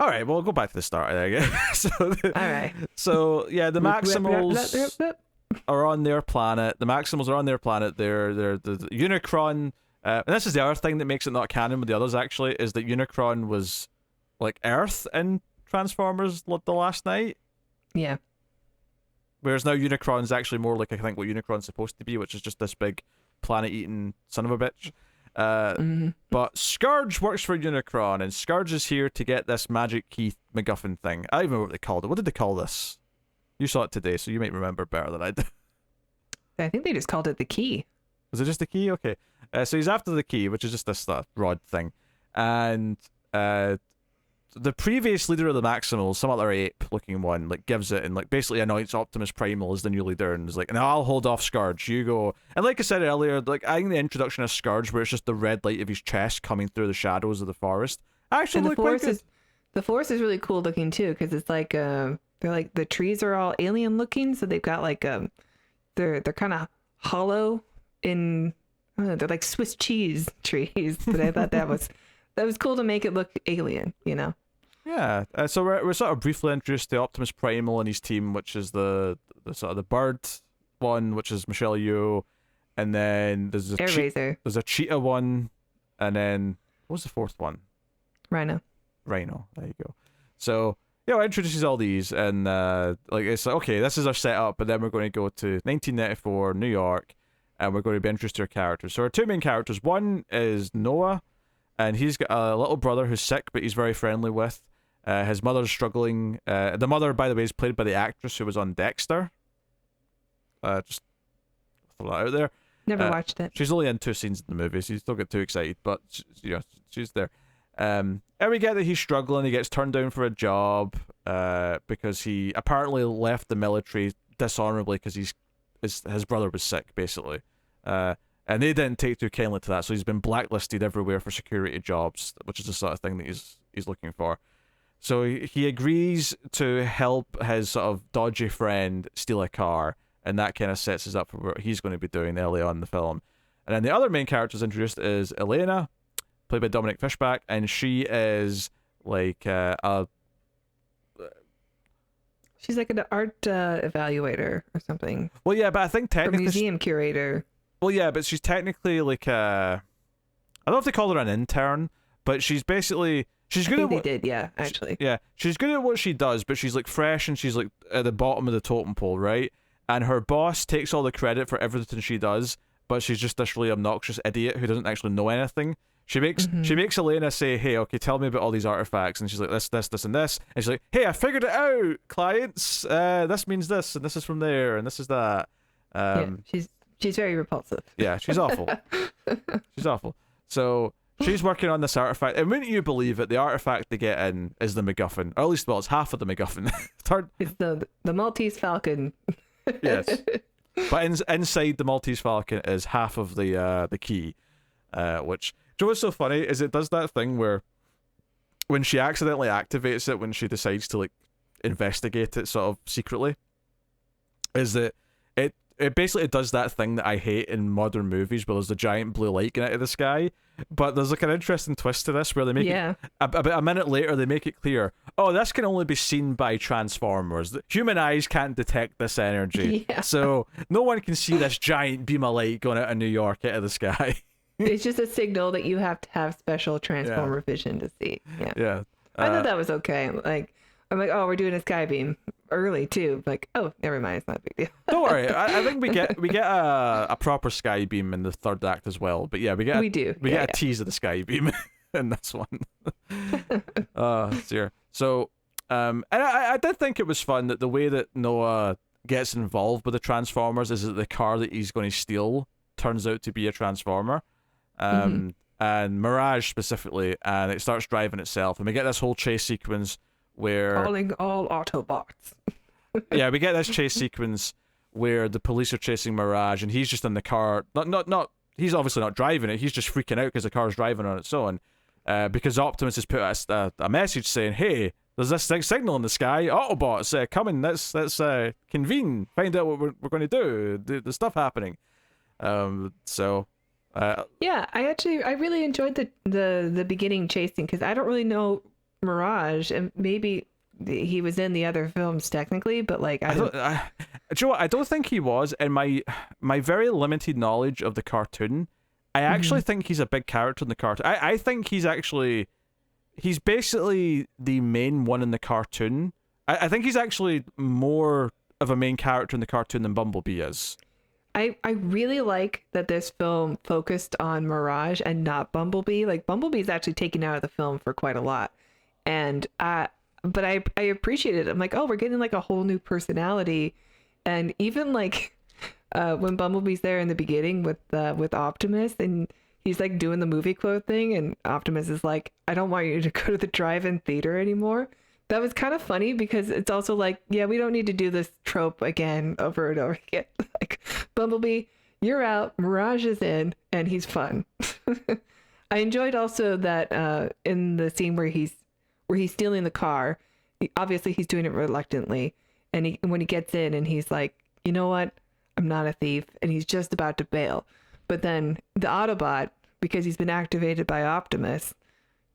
All right, well, we'll go back to the start, I guess. All right. So, yeah, the Maximals are on their planet. The Maximals are on their planet. They're the Unicron. And this is the other thing that makes it not canon with the others, actually, is that Unicron was, like, Earth in Transformers the last night. Yeah. Whereas now Unicron's actually more like, I think, what Unicron's supposed to be, which is just this big planet-eating son of a bitch. But Scourge works for Unicron, and Scourge is here to get this magic key MacGuffin thing. I don't even know what they called it. What did they call this? You saw it today, so you might remember better than I do. I think they just called it the key. Was it just the key? Okay. So he's after the key, which is just this rod thing. And the previous leader of the Maximals, some other ape-looking one, like gives it and like basically anoints Optimus Primal as the new leader, and is like, "No, I'll hold off Scourge. You go." And like I said earlier, like I think the introduction of Scourge, where it's just the red light of his chest coming through the shadows of the forest, actually looked quite good. The forest is really cool looking too, because it's like they're like the trees are all alien looking, so they've got like they're kind of hollow in. They're like Swiss cheese trees, but I thought that was cool to make it look alien, you know. Yeah, so we're sort of briefly introduced to Optimus Primal and his team, which is the sort of the bird one, which is Michelle Yeoh, and then there's there's a cheetah one, and then what was the fourth one? Rhino. There you go. So yeah, it introduces all these, and like it's like, okay, this is our setup, but then we're going to go to 1994 New York, and we're going to be introduced to our characters. So our two main characters, one is Noah, and he's got a little brother who's sick, but he's very friendly with. His mother's struggling. The mother, by the way, is played by the actress who was on Dexter. Just throw that out there. Never watched it. She's only in 2 scenes in the movie, so you don't get too excited, but she's there. And we get that he's struggling. He gets turned down for a job because he apparently left the military dishonorably because his brother was sick, basically. And they didn't take too kindly to that, so he's been blacklisted everywhere for security jobs, which is the sort of thing that he's looking for. So he agrees to help his sort of dodgy friend steal a car, and that kind of sets us up for what he's going to be doing early on in the film. And then the other main character introduced is Elena, played by Dominique Fishback, and she is like she's like an art evaluator or something. Well, yeah, but I think Or technically museum curator. well, yeah, but she's technically like I don't know if they call her an intern, but she's basically she's good I at think what they did, yeah, actually. she's good at what she does, but she's like fresh and she's like at the bottom of the totem pole, right? And her boss takes all the credit for everything she does, but she's just this really obnoxious idiot who doesn't actually know anything. She makes Elena say, "Hey, okay, tell me about all these artifacts," and she's like, "This, and this," and she's like, "Hey, I figured it out, clients. This means this, and this is from there, and this is that." She's very repulsive. Yeah, she's awful. She's awful. So she's working on this artifact, and wouldn't you believe it, the artifact they get in is the MacGuffin, or at least, well, it's half of the MacGuffin. It's the Maltese Falcon. Yes, but inside the Maltese Falcon is half of the key, which. Do you know what's so funny is it does that thing where when she accidentally activates it when she decides to like investigate it sort of secretly, is that it basically does that thing that I hate in modern movies where there's a giant blue light going out of the sky, but there's like an interesting twist to this where they make it about a minute later they make it clear, oh, this can only be seen by Transformers. Human eyes can't detect this energy, so no one can see this giant beam of light going out of New York out of the sky. It's just a signal that you have to have special Transformer vision to see. Yeah. I thought that was okay. Like, I'm like, oh, we're doing a sky beam early too. Like, oh, never mind, it's not a big deal. Don't worry. I think we get a proper sky beam in the third act as well. But yeah, we get a tease of the sky beam in this one. Dear. So, and I did think it was fun that the way that Noah gets involved with the Transformers is that the car that he's going to steal turns out to be a Transformer. And Mirage specifically, and it starts driving itself, and we get this whole chase sequence where calling all Autobots. Yeah, we get this chase sequence where the police are chasing Mirage, and he's just in the car. Not. He's obviously not driving it. He's just freaking out because the car's driving on its own. Because Optimus has put a message saying, "Hey, there's this signal in the sky. Autobots, coming. Let's convene. Find out what we're going to do. The stuff happening." Yeah, I really enjoyed the beginning chasing because I don't really know Mirage, and maybe he was in the other films technically, but like do you know what? I don't think he was. In my very limited knowledge of the cartoon, I actually think he's a big character in the cartoon. I think he's basically the main one in the cartoon. I think he's actually more of a main character in the cartoon than Bumblebee is. I really like that this film focused on Mirage and not Bumblebee. Like, Bumblebee's actually taken out of the film for quite a lot. And but I appreciate it. I'm like, oh, we're getting like a whole new personality. And even like when Bumblebee's there in the beginning with Optimus, and he's like doing the movie quote thing, and Optimus is like, I don't want you to go to the drive-in theater anymore. That was kind of funny because it's also like, yeah, we don't need to do this trope again over and over again. Like, Bumblebee, you're out, Mirage is in, and he's fun. I enjoyed also that in the scene where he's stealing the car, obviously he's doing it reluctantly, and when he gets in and he's like, you know what, I'm not a thief, and he's just about to bail. But then the Autobot, because he's been activated by Optimus,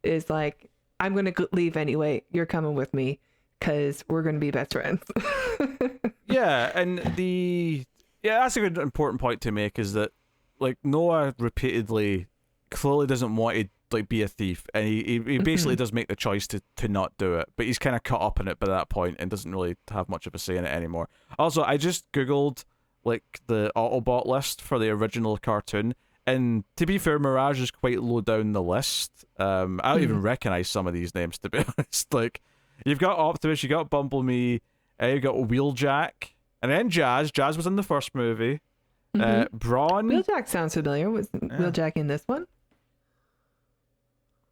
is like, I'm going to leave anyway. You're coming with me because we're going to be best friends. Yeah, and that's a good important point to make, is that like Noah repeatedly clearly doesn't want to like be a thief, and he basically does make the choice to not do it, but he's kind of caught up in it by that point and doesn't really have much of a say in it anymore. Also, I just googled like the Autobot list for the original cartoon, and to be fair, Mirage is quite low down the list. I don't even recognize some of these names, to be honest. Like, you've got Optimus, you got Bumblebee, you got Wheeljack, and then Jazz. Jazz was in the first movie. Brawn. Wheeljack sounds familiar. Was Wheeljack in this one?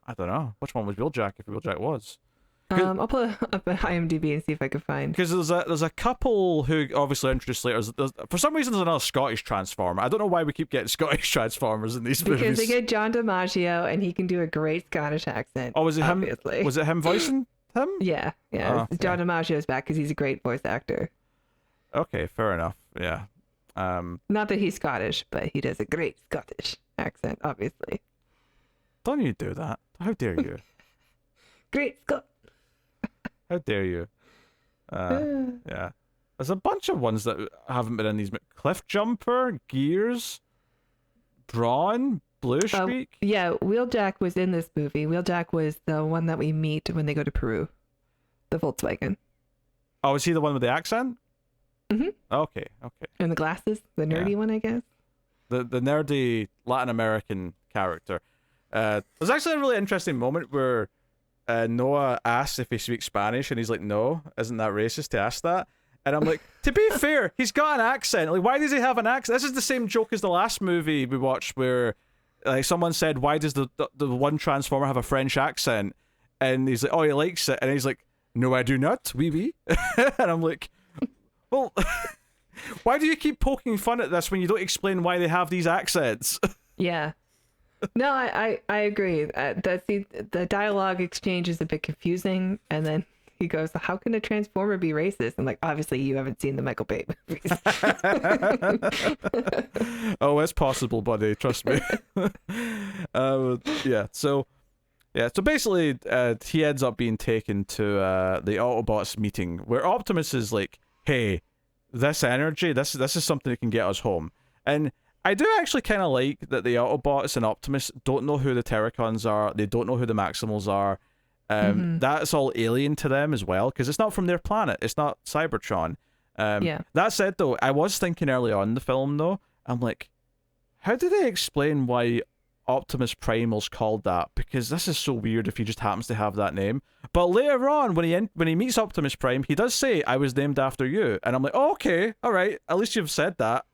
I don't know. Which one was Wheeljack, if Wheeljack was? I'll put up IMDb and see if I can find. Because there's a couple who obviously introduced later. For some reason, there's another Scottish Transformer. I don't know why we keep getting Scottish Transformers in these movies. Because they get John DiMaggio, and he can do a great Scottish accent. Oh, was it obviously. him? Was it him voicing him? Yeah. John DiMaggio is back because he's a great voice actor. Okay, fair enough. yeah. Not that he's Scottish, but he does a great Scottish accent, obviously. Don't you do that? How dare you? Great Scott. How dare you? Yeah. There's a bunch of ones that haven't been in these. Cliff Jumper, Gears, Drawn, Blue Streak. Yeah, Wheeljack was in this movie. Wheeljack was the one that we meet when they go to Peru. The Volkswagen. Oh, is he the one with the accent? Mm-hmm. Okay. And the glasses, the nerdy one, I guess. The nerdy Latin American character. There's actually a really interesting moment where Noah asks if he speaks Spanish, and he's like, "No, isn't that racist to ask that?" And I'm like, to be fair, he's got an accent. Like, why does he have an accent? This is the same joke as the last movie we watched, where like someone said, "Why does the one Transformer have a French accent?" And he's like, "Oh, he likes it," and he's like, "No, I do not. Oui, oui." And I'm like, well, why do you keep poking fun at this when you don't explain why they have these accents? Yeah. No, I agree. The dialogue exchange is a bit confusing, and then he goes, "How can a Transformer be racist?" I'm like, obviously you haven't seen the Michael Bay movies. Oh, it's possible, buddy. Trust me. Yeah. So basically, he ends up being taken to the Autobots meeting, where Optimus is like, "Hey, this energy, this is something that can get us home." And I do actually kind of like that the Autobots and Optimus don't know who the Terracons are. They don't know who the Maximals are. That's all alien to them as well, because it's not from their planet. It's not Cybertron. That said, though, I was thinking early on in the film, though, I'm like, how do they explain why Optimus Primal's called that? Because this is so weird if he just happens to have that name. But later on, when he meets Optimus Prime, he does say, "I was named after you," and I'm like, oh, okay, all right, at least you've said that.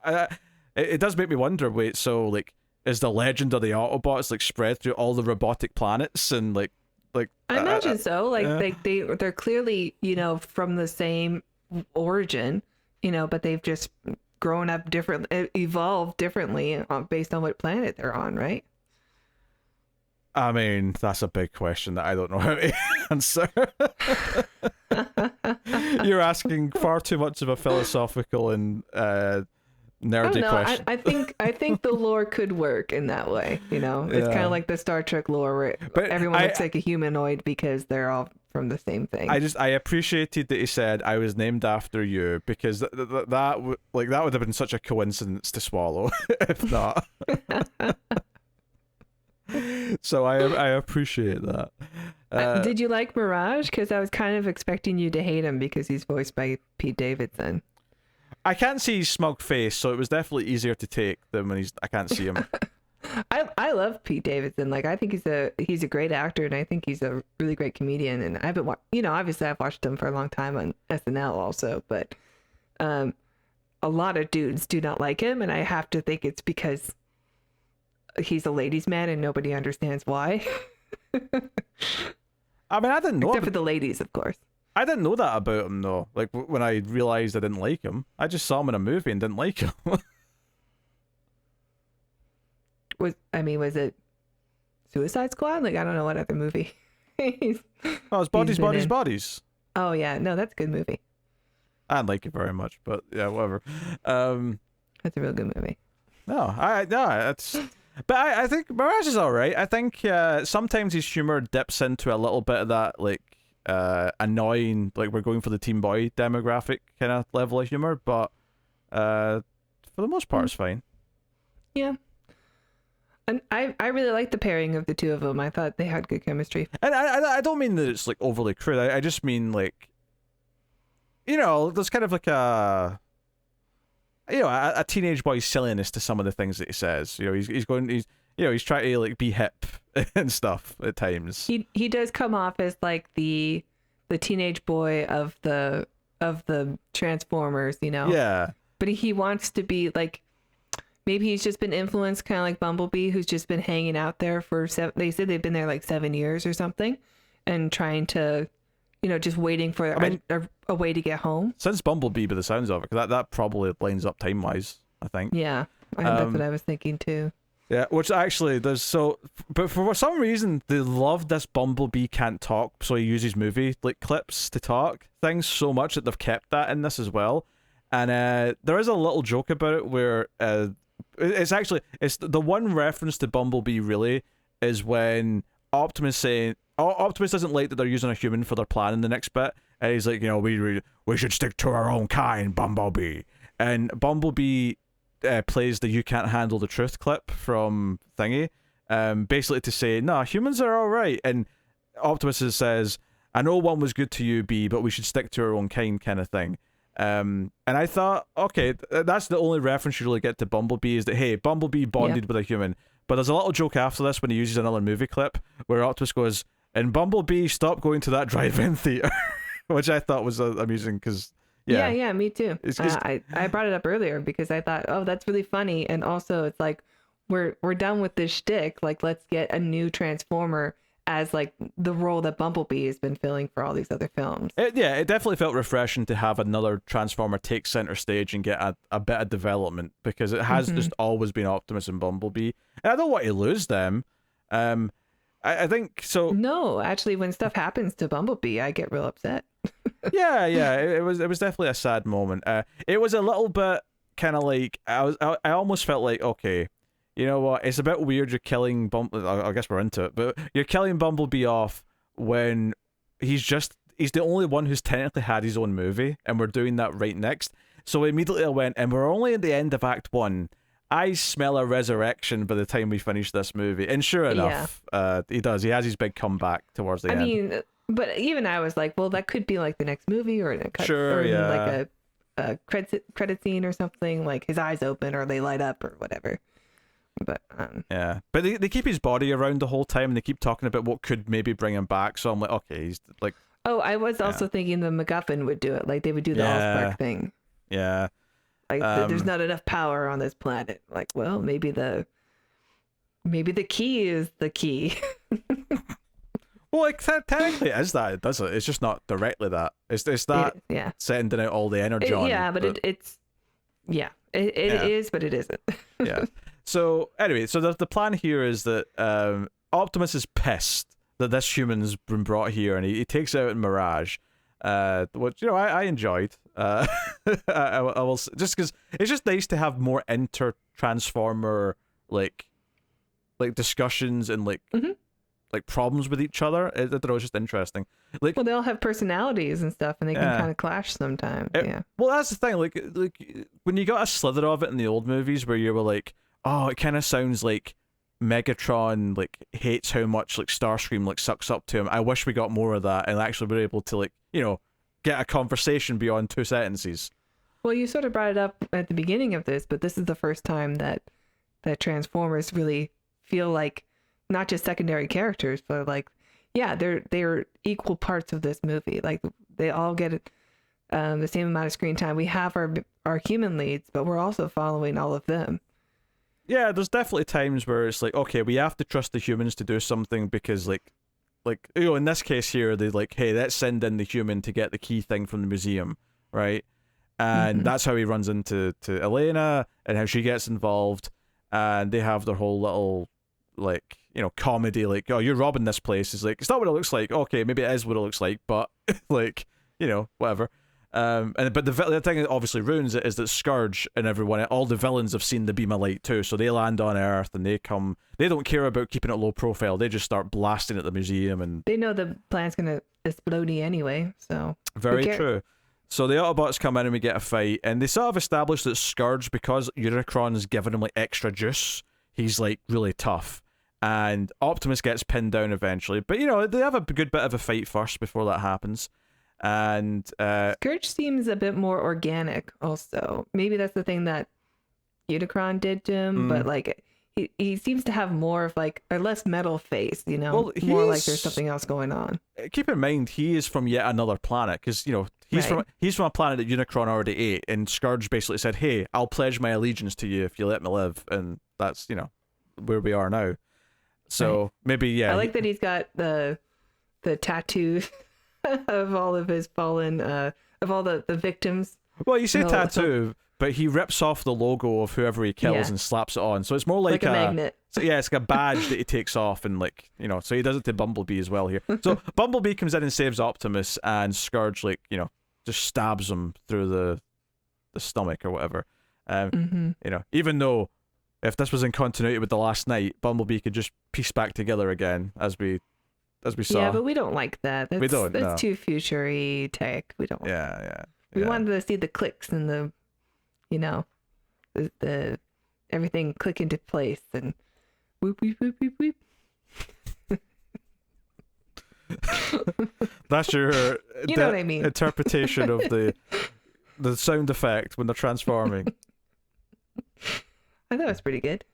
It does make me wonder. Wait, so like, is the legend of the Autobots like spread through all the robotic planets and like? I imagine so. Like they're clearly, from the same origin, but they've just grown up different, evolved differently based on what planet they're on, right? I mean, that's a big question that I don't know how to answer. You're asking far too much of a philosophical and nerdy question. I think the lore could work in that way. It's kind of like the Star Trek lore, where everyone looks like a humanoid because they're all from the same thing. I appreciated that he said, "I was named after you," because that would have been such a coincidence to swallow if not. So I appreciate that. Did you like Mirage? Because I was kind of expecting you to hate him because he's voiced by Pete Davidson. I can't see his smug face, so it was definitely easier to take than when I can't see him. I love Pete Davidson. Like, I think he's a great actor, and I think he's a really great comedian. And I haven't obviously I've watched him for a long time on SNL also, but a lot of dudes do not like him, and I have to think it's because he's a ladies' man and nobody understands why. I mean, I didn't know. Except for the ladies, of course. I didn't know that about him, though. Like, when I realized I didn't like him, I just saw him in a movie and didn't like him. Was it Suicide Squad? Like, I don't know what other movie. It's Bodies. Oh, yeah. No, that's a good movie. I didn't like it very much, but yeah, whatever. That's a real good movie. But I think Mirage is alright. I think sometimes his humor dips into a little bit of that, like, annoying, like, we're going for the teen boy demographic kind of level of humor, but for the most part, it's fine. Yeah. And I really like the pairing of the two of them. I thought they had good chemistry. And I don't mean that it's, like, overly crude. I just mean, like, there's kind of like a teenage boy's silliness to some of the things that he says. He's trying to, like, be hip and stuff at times. He does come off as like the teenage boy of the Transformers, Yeah. But he wants to be like, maybe he's just been influenced, kind of like Bumblebee, who's just been hanging out there for they said they've been there like 7 years or something, and trying to, just waiting for a way to get home. Since Bumblebee, by the sounds of it, 'cause that probably lines up time-wise, I think. Yeah, that's what I was thinking too. Yeah, which actually but for some reason they love this Bumblebee can't talk, so he uses movie like clips to talk things so much that they've kept that in this as well. And there is a little joke about it where it's the one reference to Bumblebee really is when Optimus doesn't like that they're using a human for their plan in the next bit, and he's like, we should stick to our own kind, Bumblebee. And Bumblebee plays the "You Can't Handle the Truth" clip from Thingy, basically to say, no, humans are all right. And Optimus says, I know one was good to you, B, but we should stick to our own kind of thing. And I thought, okay, that's the only reference you really get to Bumblebee, is that, hey, Bumblebee bonded with a human. But there's a little joke after this when he uses another movie clip where Optimus goes, and Bumblebee, stop going to that drive-in theater, which I thought was amusing because, yeah, me too. I brought it up earlier because I thought, oh, that's really funny. And also it's like, we're done with this shtick. Like, let's get a new Transformer as like the role that Bumblebee has been filling for all these other films. It definitely felt refreshing to have another Transformer take center stage and get a bit of development, because it has just always been Optimus and Bumblebee, and I don't want to lose them. I think so. No, actually, when stuff happens to Bumblebee, I get real upset. yeah, it was definitely a sad moment. It was a little bit kind of like I almost felt like, okay, you know what? It's a bit weird you're killing I guess we're into it, but you're killing Bumblebee off when he's the only one who's technically had his own movie, and we're doing that right next. So immediately I went, and we're only at the end of Act 1. I smell a resurrection by the time we finish this movie. And sure enough, he does. He has his big comeback towards the end. I mean, but even I was like, well, that could be like the next movie, or like a credit scene or something, like his eyes open or they light up or whatever. But but they keep his body around the whole time, and they keep talking about what could maybe bring him back. So I'm like, okay, he's like. Oh, I was also thinking the MacGuffin would do it. Like they would do the Allspark thing. Yeah. Like there's not enough power on this planet. Like, well, maybe the key is the key. Well, like, technically it is that. It does it. It's just not directly that. It's that sending out all the energy on. Yeah, but it is, but it isn't. Yeah. So anyway, so the plan here is that Optimus is pissed that this human's been brought here, and he takes it out in Mirage, which I enjoyed. I will, just because it's just nice to have more inter-Transformer like discussions and like problems with each other. I don't know, it's just interesting. Like, well, they all have personalities and stuff, and they can kind of clash sometimes. Well, that's the thing. Like when you got a slither of it in the old movies, where you were like, oh, it kind of sounds like Megatron like hates how much like Starscream like sucks up to him. I wish we got more of that, and actually were able to get a conversation beyond 2 sentences. Well, you sort of brought it up at the beginning of this, but this is the first time that Transformers really feel like not just secondary characters, but like, yeah, they're equal parts of this movie. Like they all get the same amount of screen time. We have our human leads, but we're also following all of them. Yeah, there's definitely times where it's like, okay, we have to trust the humans to do something, because like in this case here, they like, hey, let's send in the human to get the key thing from the museum, right? And that's how he runs into Elena, and how she gets involved, and they have their whole little like comedy, like, oh, you're robbing this place. It's like, it's not what it looks like. Okay, maybe it is what it looks like, but like, whatever. But the thing that obviously ruins it is that Scourge and everyone, all the villains, have seen the beam of light too, so they land on Earth, and they don't care about keeping it low profile. They just start blasting at the museum, and they know the planet's gonna explode anyway, so very true. So the Autobots come in, and we get a fight, and they sort of establish that Scourge, because Unicron has given him like extra juice, he's like really tough, and Optimus gets pinned down eventually, but they have a good bit of a fight first before that happens. And Scourge seems a bit more organic also. Maybe that's the thing that Unicron did to him, but like he seems to have more of like a less metal face, well, more like there's something else going on. Keep in mind, he is from yet another planet, because he's from a planet that Unicron already ate, and Scourge basically said, hey, I'll pledge my allegiance to you if you let me live, and that's where we are now. So maybe I like that he's got the tattoos of all of his fallen of all the victims. Well, you say tattoo, but he rips off the logo of whoever he kills and slaps it on, so it's more like a magnet. So yeah, it's like a badge that he takes off, and like so he does it to Bumblebee as well here. So Bumblebee comes in and saves Optimus, and Scourge just stabs him through the stomach or whatever. Mm-hmm. You know, even though if this was in continuity with the last night, Bumblebee could just piece back together again, as we saw. Yeah, but we don't like that. We don't. That's No. too future-y tech. We don't. Yeah. We wanted to see the clicks and the, you know, the everything click into place and whoop whoop whoop whoop whoop. That's your You know what I mean. interpretation of the sound effect when they're transforming. I thought it was pretty good.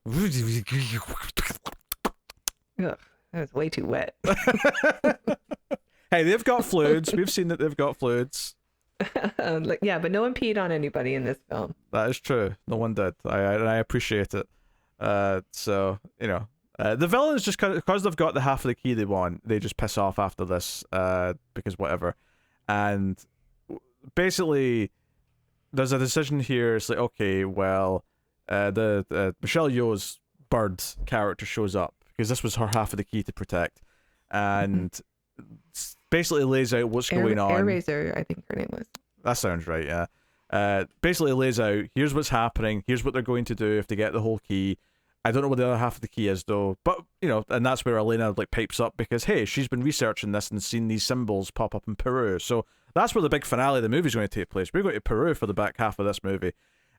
Ugh, that was way too wet. Hey, they've got fluids. We've seen that they've got fluids. Yeah, but no one peed on anybody in this film. That is true. No one did. I appreciate it. So you know, the villains just because they've got the half of the key they want, they just piss off after this. Because whatever, and basically, there's a decision here. It's like, okay, well, the Michelle Yeoh's bird character shows up because this was her half of the key to protect, and basically lays out what's going on. Air-Razor, I think her name was. That sounds right, yeah. Basically lays out, here's what's happening, here's what they're going to do if they get the whole key. I don't know what the other half of the key is though, but you know, and that's where Elena like pipes up because hey, she's been researching this and seen these symbols pop up in Peru. So that's where the big finale of the movie is going to take place. We're going to Peru for the back half of this movie,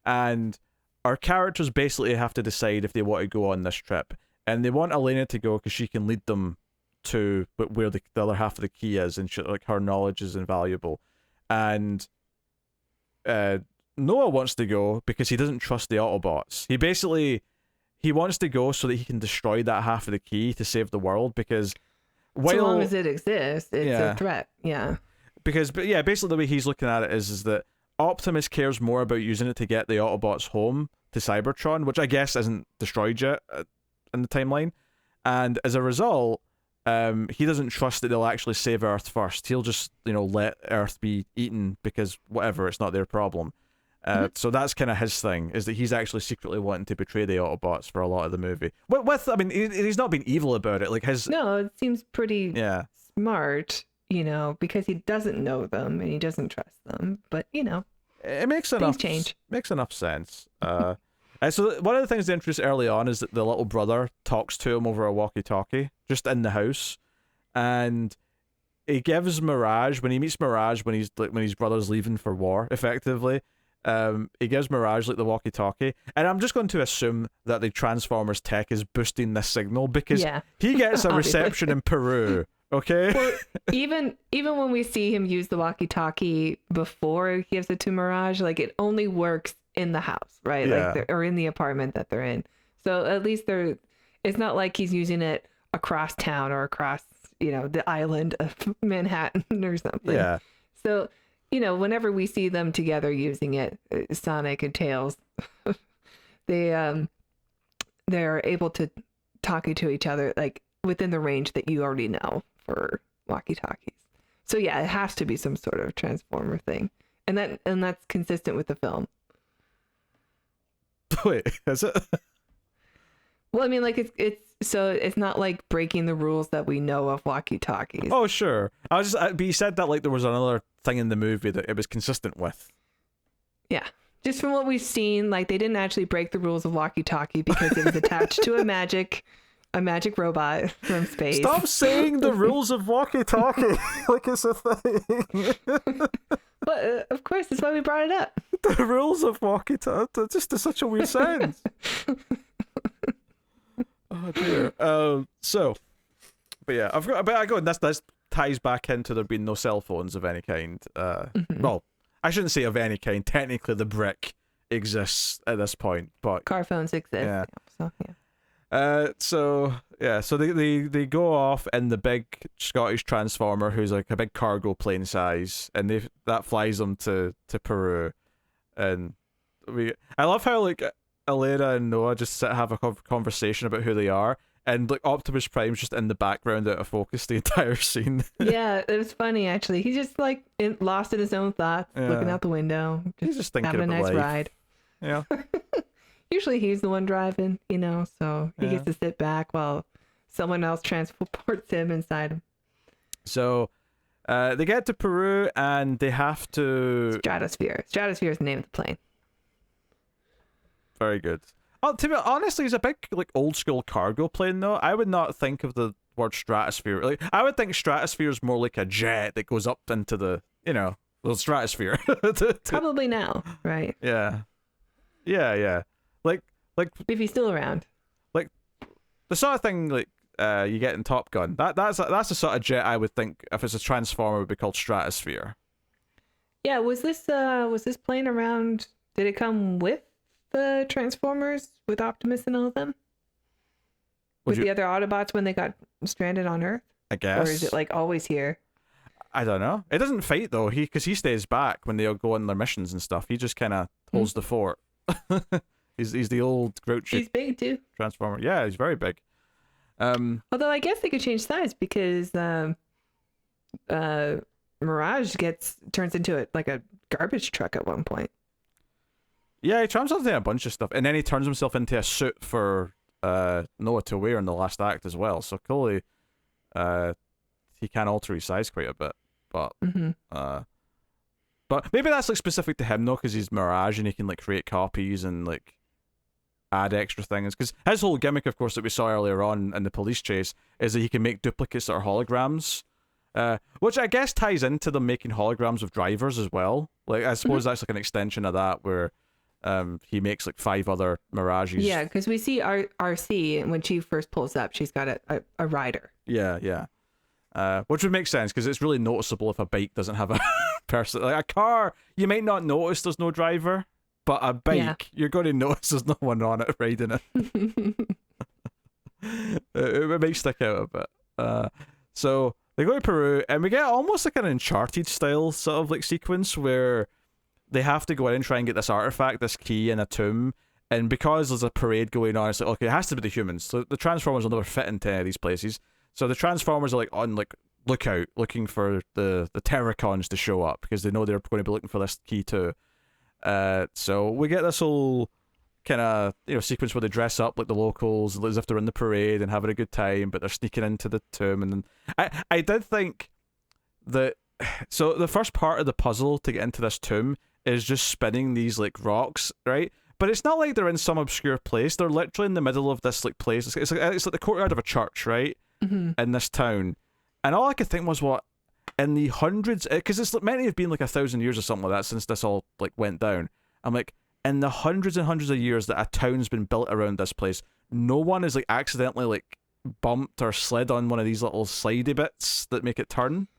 and our characters basically have to decide if they want to go on this trip, and they want Elena to go because she can lead them to where the other half of the key is, and like her knowledge is invaluable. And Noah wants to go because he doesn't trust the Autobots. He wants to go so that he can destroy that half of the key to save the world, because so long as it exists, it's a threat. Yeah. Because basically the way he's looking at it is that Optimus cares more about using it to get the Autobots home to Cybertron, which I guess isn't destroyed yet in the timeline. And as a result, he doesn't trust that they'll actually save Earth first. He'll just, let Earth be eaten because whatever, it's not their problem. So that's kind of his thing, is that he's actually secretly wanting to betray the Autobots for a lot of the movie. He's not being evil about it. No, it seems pretty smart, because he doesn't know them and he doesn't trust them. But, it makes enough change. Makes enough sense. And so one of the things they introduce early on is that the little brother talks to him over a walkie-talkie just in the house, and he gives Mirage, when he meets Mirage when his brother's leaving for war, effectively, he gives Mirage the walkie-talkie, and I'm just going to assume that the Transformers tech is boosting this signal because he gets a reception in Peru. Okay. Well, even when we see him use the walkie-talkie before he gives it to Mirage, it only works in the house, right? Yeah. Or in the apartment that they're in. So at least it's not like he's using it across town or across, the island of Manhattan or something. Yeah. So, whenever we see them together using it, Sonic and Tails, they're able to talk to each other within the range that you already know for walkie-talkies. So yeah, it has to be some sort of Transformer thing, and that's consistent with the film. Wait, is it? Well, I mean, it's not like breaking the rules that we know of walkie-talkies. Oh, sure. But you said that there was another thing in the movie that it was consistent with. Yeah. Just from what we've seen, they didn't actually break the rules of walkie-talkie because it was attached to a magic robot from space. Stop saying the rules of walkie-talkie like it's a thing. But of course, that's why we brought it up. The rules of walkie-talkie, just is such a weird sentence. Oh dear. But yeah, this ties back into there being no cell phones of any kind. Well, I shouldn't say of any kind. Technically, the brick exists at this point, but car phones exist. Yeah. So yeah. So they go off in the big Scottish Transformer, who's a big cargo plane size, and that flies them to Peru, and I love how Elena and Noah just have a conversation about who they are, and Optimus Prime's just in the background out of focus the entire scene. Yeah, it was funny actually. He's just lost in his own thoughts, looking out the window. He's just thinking having a about nice life. ride. Yeah. Usually he's the one driving, so he gets to sit back while someone else transports him inside him. So, They get to Peru and they have to. Stratosphere. Stratosphere is the name of the plane. Very good. Oh, to be honestly, it's a big like old school cargo plane though. I would not think of the word stratosphere. Like I would think stratosphere is more like a jet that goes up into the the stratosphere. Probably now, right? Yeah. Like If he's still around. Like the sort of thing like you get in Top Gun. That's the sort of jet I would think if it's a transformer would be called stratosphere. Yeah, was this plane around? Did it come with the Transformers with Optimus and all of them? With the other Autobots when they got stranded on Earth? I guess. Or is it like always here? I don't know. It doesn't fight though. Because he stays back when they all go on their missions and stuff. He just kind of holds the fort. he's the old grouchy. He's big too. Transformer. Yeah, he's very big. Although I guess they could change size because Mirage turns into like a garbage truck at one point. Yeah, he transforms into a bunch of stuff, and then he turns himself into a suit for Noah to wear in the last act as well. So clearly, he can alter his size quite a bit, but but maybe that's like specific to him though, because he's Mirage and he can like create copies and like add extra things. Because his whole gimmick, of course, that we saw earlier on in the police chase is that he can make duplicates that are holograms, which I guess ties into them making holograms of drivers as well. Like I suppose that's like an extension of that where. He makes like 5 other Mirages. Yeah, because we see RC when she first pulls up, she's got a rider. Yeah. Which would make sense because it's really noticeable if a bike doesn't have a person. Like a car, you might not notice there's no driver, but a bike, you're going to notice there's no one on it riding it. It may stick out a bit. So they go to Peru and we get almost like an Uncharted style sort of like sequence where they have to go in and try and get this artifact, this key in a tomb, and because there's a parade going on, it's like, okay, it has to be the humans. So the Transformers will never fit into any of these places. So the Transformers are like on like lookout, looking for the Terracons to show up because they know they're going to be looking for this key too. So we get this whole kind of sequence where they dress up like the locals as if they're in the parade and having a good time, but they're sneaking into the tomb. And then I did think that so the first part of the puzzle to get into this tomb is just spinning these like rocks, right? But it's not like they're in some obscure place. They're literally in the middle of this like place. It's like the courtyard of a church, right? In this town. And all I could think was, what in the hundreds? Because it's meant to have been like 1,000 years or something like that since this all like went down. I'm like, in the hundreds and hundreds of years that a town's been built around this place, no one is like accidentally like bumped or slid on one of these little slidey bits that make it turn.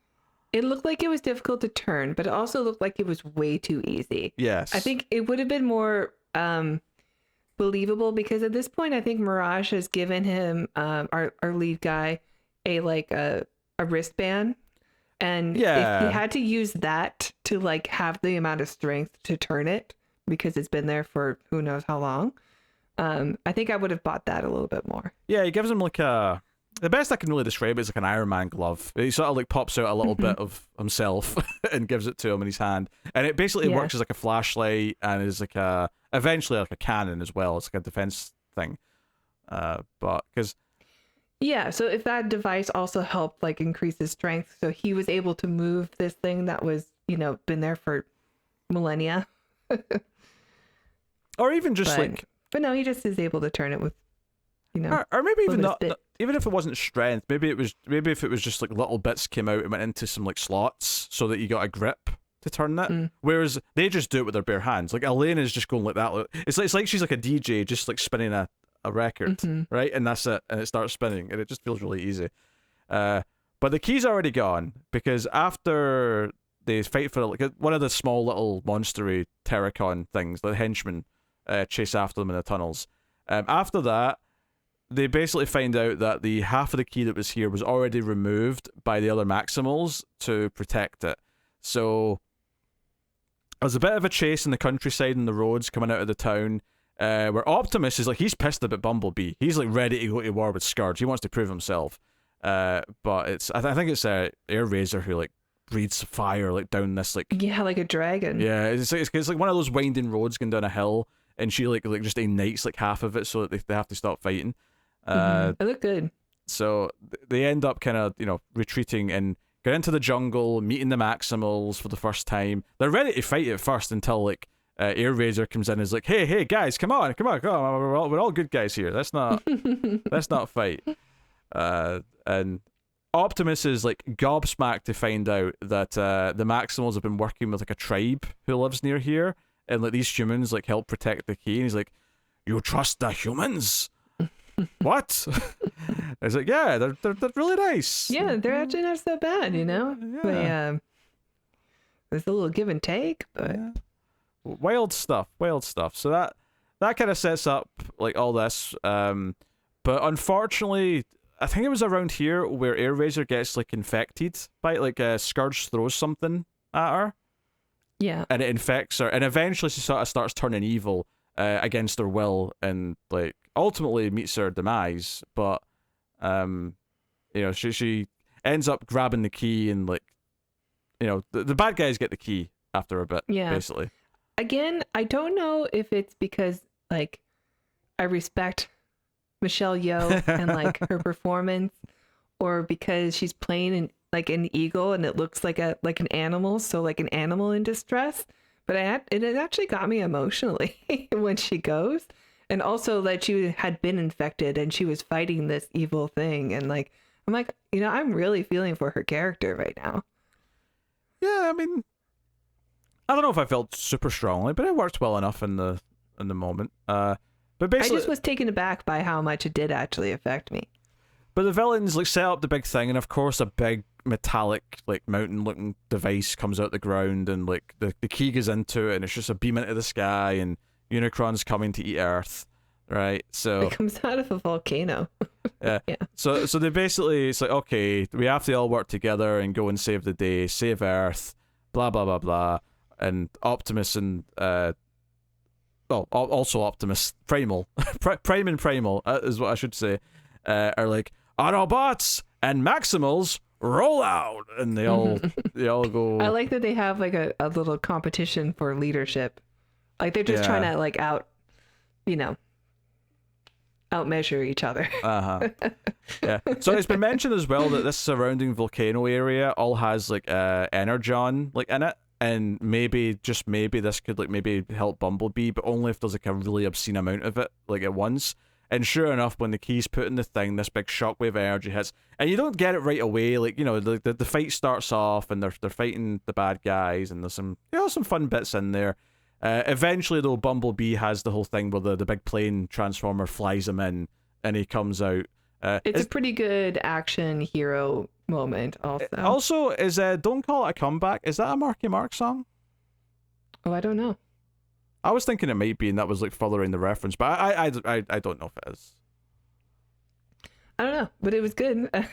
It looked like it was difficult to turn, but it also looked like it was way too easy. Yes. I think it would have been more believable because at this point, I think Mirage has given him, our lead guy, a wristband. And if he had to use that to like have the amount of strength to turn it because it's been there for who knows how long, I think I would have bought that a little bit more. Yeah, he gives him like a... The best I can really describe it is like an Iron Man glove. He sort of like pops out a little bit of himself and gives it to him in his hand. And it basically works as like a flashlight and is like eventually like a cannon as well. It's like a defense thing. But because... Yeah, so if that device also helped like increase his strength, so he was able to move this thing that was, been there for millennia. Or even just But no, he just is able to turn it with, or maybe even not, even if it wasn't strength, maybe if it was just like little bits came out and went into some like slots so that you got a grip to turn that. Whereas they just do it with their bare hands. Like Elaine is just going like that. It's like she's like a DJ just like spinning a record, right? And that's it, and it starts spinning, and it just feels really easy. But the key's already gone because after they fight for like one of the small little monstery Terracon things, the henchmen chase after them in the tunnels. After that, they basically find out that the half of the key that was here was already removed by the other Maximals to protect it. So there's a bit of a chase in the countryside and the roads coming out of the town, where Optimus is like, he's pissed about Bumblebee. He's like ready to go to war with Scourge. He wants to prove himself. But it's I think it's Airraiser who like breathes fire like down this like like a dragon. Yeah, it's like one of those winding roads going down a hill, and she like just ignites like half of it so that they have to stop fighting. It looked good. So they end up kind of retreating, and get into the jungle, meeting the Maximals for the first time. They're ready to fight at first until like Air Razor comes in and is like, hey guys, come on, we're all good guys here. Let's not fight. And Optimus is like gobsmacked to find out that the Maximals have been working with like a tribe who lives near here, and like these humans like help protect the key. And he's like, "You trust the humans? What?" It's like, yeah, they're really nice. Yeah, they're actually not so bad, you know. Yeah. There's a little give and take, but wild stuff. So that kind of sets up like all this. But unfortunately, I think it was around here where Air Razor gets like infected by it. Like Scourge throws something at her. Yeah. And it infects her, and eventually she sort of starts turning evil against her will, and like ultimately meets her demise. But she ends up grabbing the key, and like, the bad guys get the key after a bit. Yeah. Basically. Again, I don't know if it's because like I respect Michelle Yeoh and like her performance, or because she's playing an eagle and it looks like an animal, so like an animal in distress. But it actually got me emotionally when she goes, and also that she had been infected and she was fighting this evil thing, and like I'm like, I'm really feeling for her character right now. Yeah, I mean, I don't know if I felt super strongly, but it worked well enough in the moment. But basically, I just was taken aback by how much it did actually affect me. But the villains like set up the big thing, and of course a big metallic like mountain looking device comes out the ground, and like the key goes into it, and it's just a beam into the sky, and Unicron's coming to eat Earth, right? So it comes out of a volcano. Yeah. So they basically, it's like, okay, we have to all work together and go and save the day, save Earth, blah blah blah blah, and Optimus and also Optimus, Primal, Prime and Primal is what I should say, are like, Autobots and Maximals roll out, and they all go. I like that they have like a little competition for leadership, like they're just trying to like outmeasure each other. Yeah. So it's been mentioned as well that this surrounding volcano area all has like energon like in it. And maybe, just maybe, this could like maybe help Bumblebee, but only if there's like a really obscene amount of it, like at once. And sure enough, when the key's put in the thing, this big shockwave energy hits, and you don't get it right away. Like, the fight starts off, and they're fighting the bad guys, and there's some fun bits in there. Eventually, though, Bumblebee has the whole thing where the big plane transformer flies him in, and he comes out. It's a pretty good action hero moment also. Also, is Don't Call It a Comeback, is that a Marky Mark song? Oh, I don't know. I was thinking it might be, and that was like furthering the reference, but I don't know if it is. I don't know, but it was good. I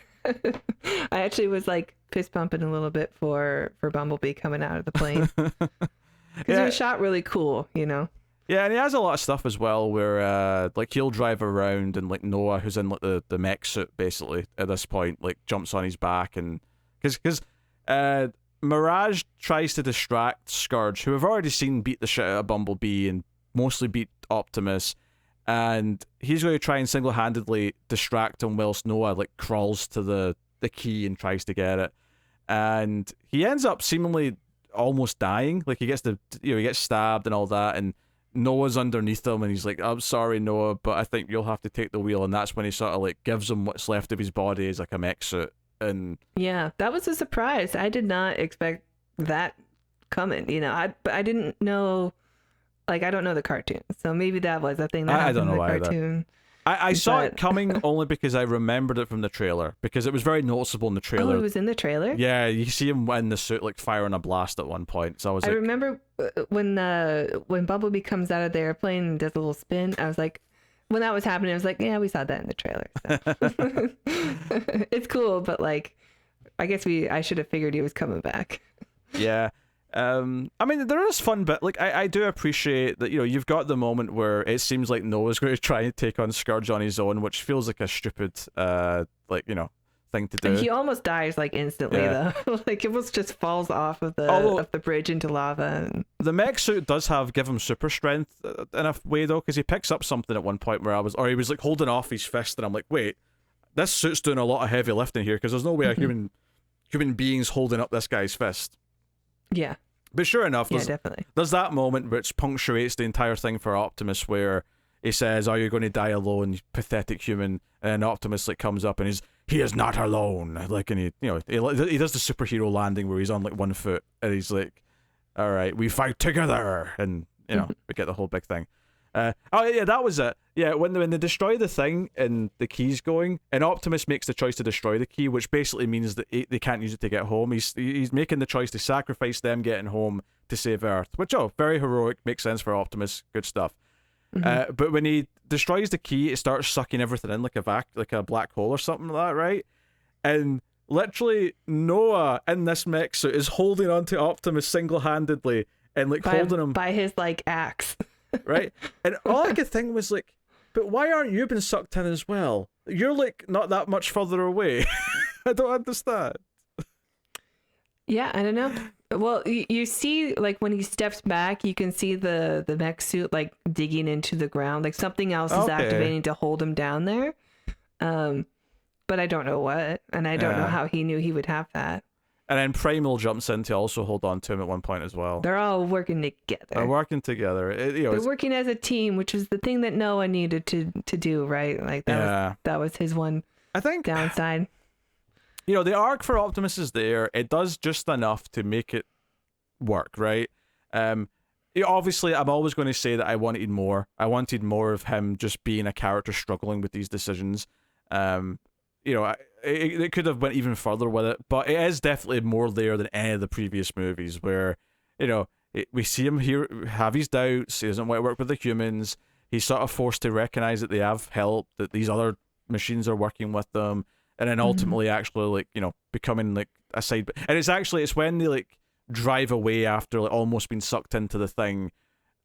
actually was like fist bumping a little bit for Bumblebee coming out of the plane. Because it was shot really cool, Yeah, and he has a lot of stuff as well where like he'll drive around, and like Noah, who's in like the mech suit basically at this point, like jumps on his back, and because Mirage tries to distract Scourge, who we've already seen beat the shit out of Bumblebee and mostly beat Optimus, and he's going to try and single-handedly distract him whilst Noah like crawls to the key and tries to get it, and he ends up seemingly almost dying. Like he gets he gets stabbed and all that, and Noah's underneath him, and he's like, "I'm sorry, Noah, but I think you'll have to take the wheel." And that's when he sort of like gives him what's left of his body as like a mech suit. And yeah, that was a surprise. I did not expect that coming. But I didn't know. Like, I don't know the cartoon, so maybe that was a thing that happened in the cartoon. I saw it coming only because I remembered it from the trailer, because it was very noticeable in the trailer. Oh, it was in the trailer? Yeah, you see him in the suit like firing a blast at one point. So I remember when Bumblebee comes out of the airplane and does a little spin. I was like, when that was happening, I was like, yeah, we saw that in the trailer. So. It's cool, but like, I guess I should have figured he was coming back. Yeah. I mean, there is fun bit. Like, I do appreciate that, you've got the moment where it seems like Noah's going to try and take on Scourge on his own, which feels like a stupid, thing to do. And he almost dies, like, instantly, though. Like, it almost just falls off of the bridge into lava. The mech suit does give him super strength in a way, though, because he picks up something at one point he was, like, holding off his fist, and I'm like, wait, this suit's doing a lot of heavy lifting here, because there's no way a human human beings holding up this guy's fist. Yeah. But sure enough, Definitely. there's that moment which punctuates the entire thing for Optimus, where he says, "Are you going to die alone, you pathetic human?" And Optimus like comes up and he is not alone. Like, and he does the superhero landing where he's on like one foot and he's like, "All right, we fight together," and we get the whole big thing. That was it. Yeah, when they destroy the thing and the key's going, and Optimus makes the choice to destroy the key, which basically means that they can't use it to get home. He's making the choice to sacrifice them getting home to save Earth, which very heroic, makes sense for Optimus, good stuff. But when he destroys the key, it starts sucking everything in like a black hole or something like that, right? And literally Noah in this mech suit is holding onto Optimus single-handedly and like holding him by his like axe. Right? And all I could think was like, but why aren't you being sucked in as well? You're like not that much further away. I don't understand. Yeah, I don't know. Well, you see, like when he steps back, you can see the mech suit like digging into the ground, like something else is activating to hold him down there. But I don't know what, and I don't know how he knew he would have that. And then Primal jumps in to also hold on to him at one point as well. They're all working together. They're working together. They're working as a team, which is the thing that Noah needed to do, right? Like that was his one downside. The arc for Optimus is there. It does just enough to make it work, right? Obviously, I'm always going to say that I wanted more. I wanted more of him just being a character struggling with these decisions. It could have went even further with it, but it is definitely more there than any of the previous movies where, we see him here have his doubts. He doesn't want to work with the humans. He's sort of forced to recognize that they have help, that these other machines are working with them, and then ultimately actually becoming like a side. And it's when they like drive away after like almost being sucked into the thing.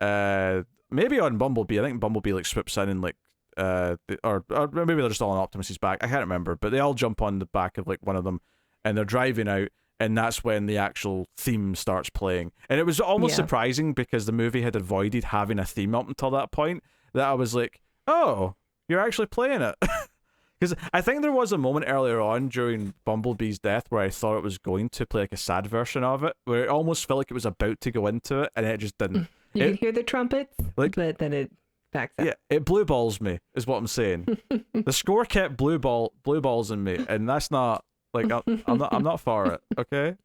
Maybe on Bumblebee. I think Bumblebee like swoops in and like or maybe they're just all on Optimus's back. I can't remember, but they all jump on the back of like one of them, and they're driving out, and that's when the actual theme starts playing. And it was almost surprising because the movie had avoided having a theme up until that point. That I was like, oh, you're actually playing it. Because I think there was a moment earlier on during Bumblebee's death where I thought it was going to play like a sad version of it, where it almost felt like it was about to go into it, and it just didn't. You can hear the trumpets, but then it backs up. Yeah, it blue balls me, is what I'm saying. The score kept blue balls in me, and that's not like I'm not for it. Okay.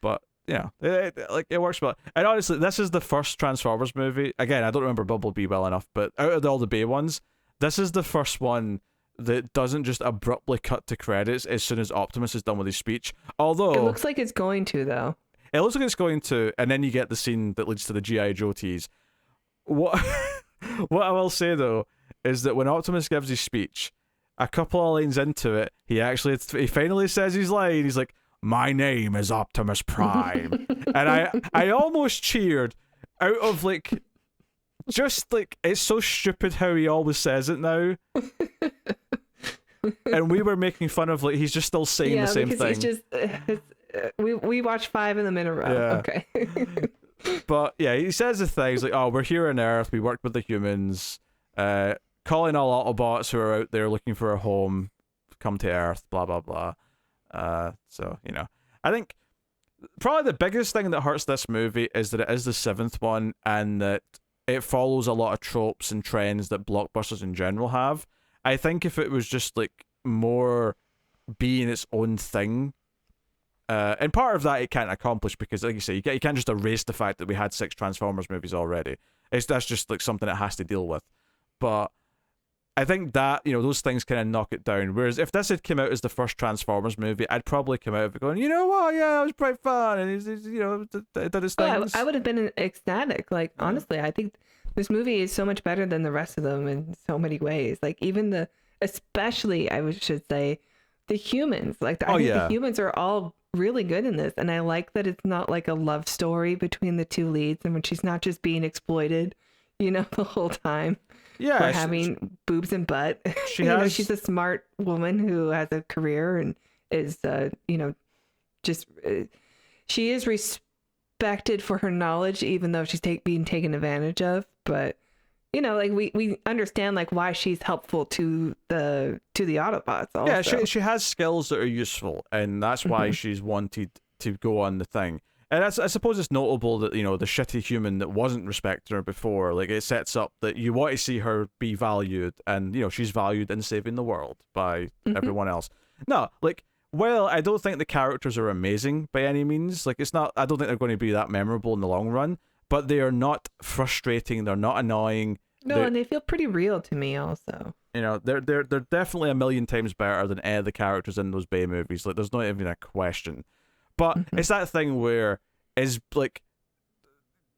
But yeah, it works well. And honestly, this is the first Transformers movie. Again, I don't remember Bumblebee well enough, but out of all the Bay ones, this is the first one that doesn't just abruptly cut to credits as soon as Optimus is done with his speech. Although it looks like it's going to, though. It looks like it's going to, and then you get the scene that leads to the G.I. Joe tease. What I will say though is that when Optimus gives his speech, a couple of lines into it, he finally says his line. He's like, "My name is Optimus Prime," and I almost cheered out of like, just like it's so stupid how he always says it now. And we were making fun of like he's just still saying the same thing. He's just we watched 5 of them in a row. Yeah. Okay. But yeah, he says the thing. He's like, "Oh, we're here on Earth. We worked with the humans. Calling all Autobots who are out there looking for a home, come to Earth. Blah blah blah." So I think probably the biggest thing that hurts this movie is that it is the 7th one, and that it follows a lot of tropes and trends that blockbusters in general have. I think if it was just like more being its own thing. And part of that it can't accomplish because, like you say, you can't just erase the fact that we had 6 Transformers movies already. That's just like something it has to deal with. But I think that those things kind of knock it down. Whereas if this had come out as the first Transformers movie, I'd probably come out of it going, you know what, yeah, it was pretty fun, and it did its things. I would have been ecstatic. Like honestly, I think this movie is so much better than the rest of them in so many ways. Like even especially I should say, the humans. Like I think the humans are all really good in this, and I like that it's not like a love story between the two leads, and when she's not just being exploited, the whole time. Yeah, for having boobs and butt. She's a smart woman who has a career and is, she is respected for her knowledge, even though she's being taken advantage of. But like we understand like why she's helpful to the Autobots also. Yeah, she has skills that are useful, and that's why she's wanted to go on the thing. And I suppose it's notable that, the shitty human that wasn't respecting her before, like, it sets up that you want to see her be valued, and, she's valued in saving the world by everyone else. No, like, well, I don't think the characters are amazing by any means. Like, I don't think they're going to be that memorable in the long run, but they are not frustrating, they're not annoying. No, and they feel pretty real to me also. They're definitely a million times better than any of the characters in those Bay movies. Like, there's not even a question. But it's that thing where is like,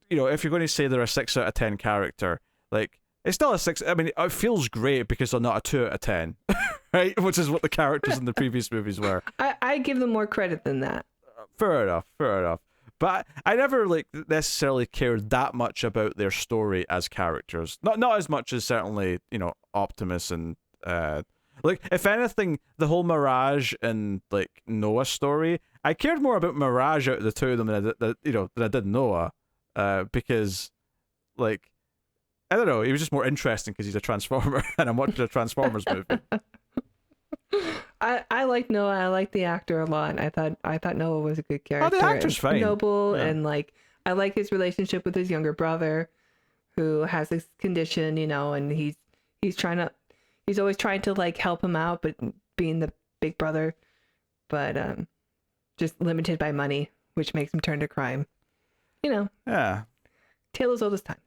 if you're going to say they're a 6 out of 10 character, like, it's still a 6. I mean, it feels great because they're not a 2 out of 10, right? Which is what the characters in the previous movies were. I give them more credit than that. Fair enough. But I never necessarily cared that much about their story as characters. Not as much as certainly Optimus and if anything, the whole Mirage and Noah story, I cared more about Mirage out of the two of them than I did Noah, because I don't know, he was just more interesting because he's a Transformer and I'm watching a Transformers movie. I like Noah. I like the actor a lot. I thought Noah was a good character. Oh, the actor's fine. Noble, yeah. And I like his relationship with his younger brother, who has this condition, and he's always trying to help him out, but being the big brother, but just limited by money, which makes him turn to crime. Yeah. Tale as old as time.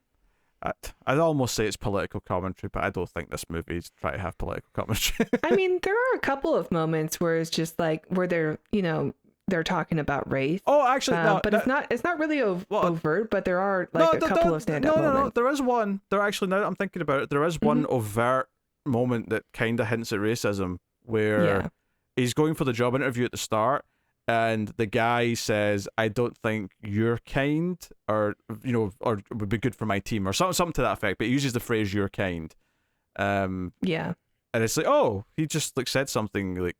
I'd almost say it's political commentary, but I don't think this movie's trying to have political commentary. I mean, there are a couple of moments where it's just where they're talking about race. Oh, actually, no, but it's not really overt. But there are a couple of standout moments. No, there is one. Now I'm thinking about it. There is one overt moment that kind of hints at racism, where he's going for the job interview at the start, and the guy says, "I don't think you're kind, or or would be good for my team," or something to that effect. But he uses the phrase "you're kind." And it's like, oh, he just said something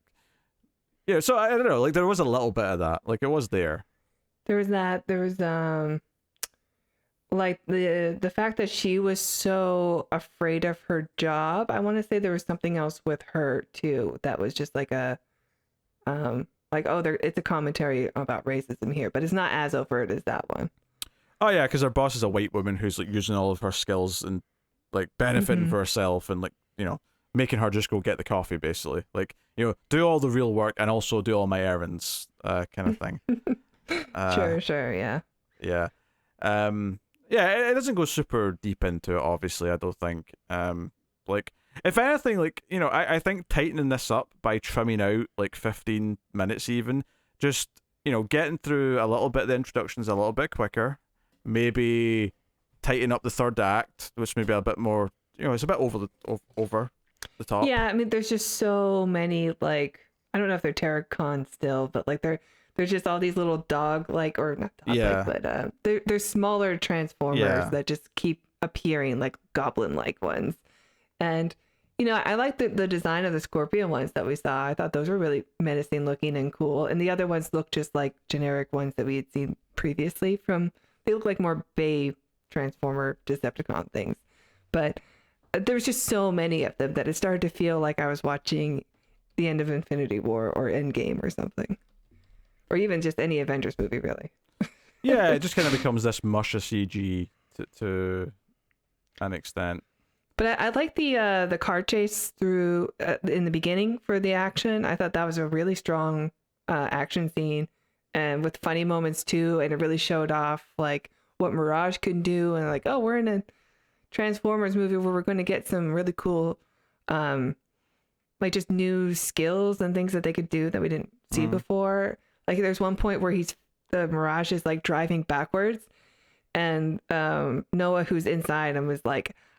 so I don't know, there was a little bit of that, it was there. There was that. There was the fact that she was so afraid of her job. I want to say there was something else with her too that was just it's a commentary about racism here, but it's not as overt as that one. Oh yeah, because her boss is a white woman who's using all of her skills and benefiting for herself, and making her just go get the coffee, basically. Do all the real work and also do all my errands, kind of thing. Sure, yeah. Yeah. It doesn't go super deep into it, obviously, I don't think. If anything, I think tightening this up by trimming out 15 minutes even, just, getting through a little bit of the introductions a little bit quicker, maybe tighten up the third act, which may be a bit more, it's a bit over the top. Yeah, I mean, there's just so many, I don't know if they're Terracon still, but there's just all these little dog, or not dog, but they're smaller Transformers that just keep appearing, goblin-like ones. And I like the design of the Scorpion ones that we saw. I thought those were really menacing looking and cool. And the other ones look just like generic ones that we had seen previously they look like more Bay Transformer Decepticon things. But there's just so many of them that it started to feel like I was watching the end of Infinity War or Endgame or something. Or even just any Avengers movie, really. Yeah, it just kind of becomes this mush of CG to an extent. But I like the car chase through in the beginning for the action. I thought that was a really strong action scene, and with funny moments too. And it really showed off what Mirage can do, and we're in a Transformers movie where we're going to get some really cool, just new skills and things that they could do that we didn't see before. There's one point where the Mirage is driving backwards, and Noah, who's inside, and was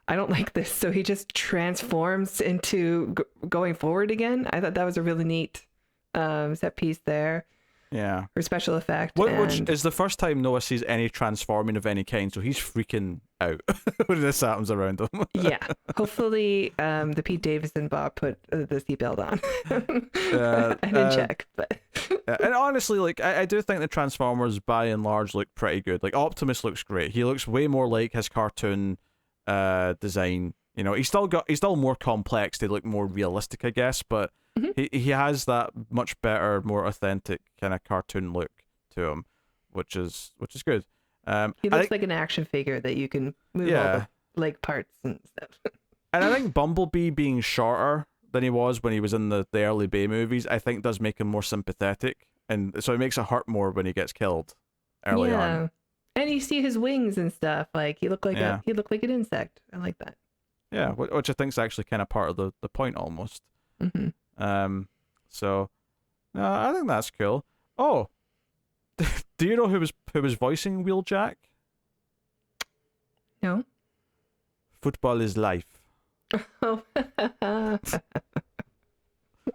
I don't like this. So he just transforms into going forward again. I thought that was a really neat set piece there. Yeah. For special effect. Which is the first time Noah sees any transforming of any kind, so he's freaking out when this happens around him. Yeah. Hopefully the Pete Davidson Bob put the seatbelt on. I didn't check, but... And honestly, I do think the Transformers, by and large, look pretty good. Optimus looks great. He looks way more like his cartoon design. You know, he's still more complex. They look more realistic, I guess, but he has that much better, more authentic kind of cartoon look to him, which is good. He looks like an action figure that you can move all the leg parts and stuff. And I think Bumblebee being shorter than he was when he was in the early Bay movies, I think does make him more sympathetic, and so it makes it hurt more when he gets killed early on. And you see his wings and stuff. Like he looked like an insect. I like that. Yeah, which I think is actually kind of part of the point almost. So, no, I think that's cool. Oh, do you know who was voicing Wheeljack? No. Football is life. Oh.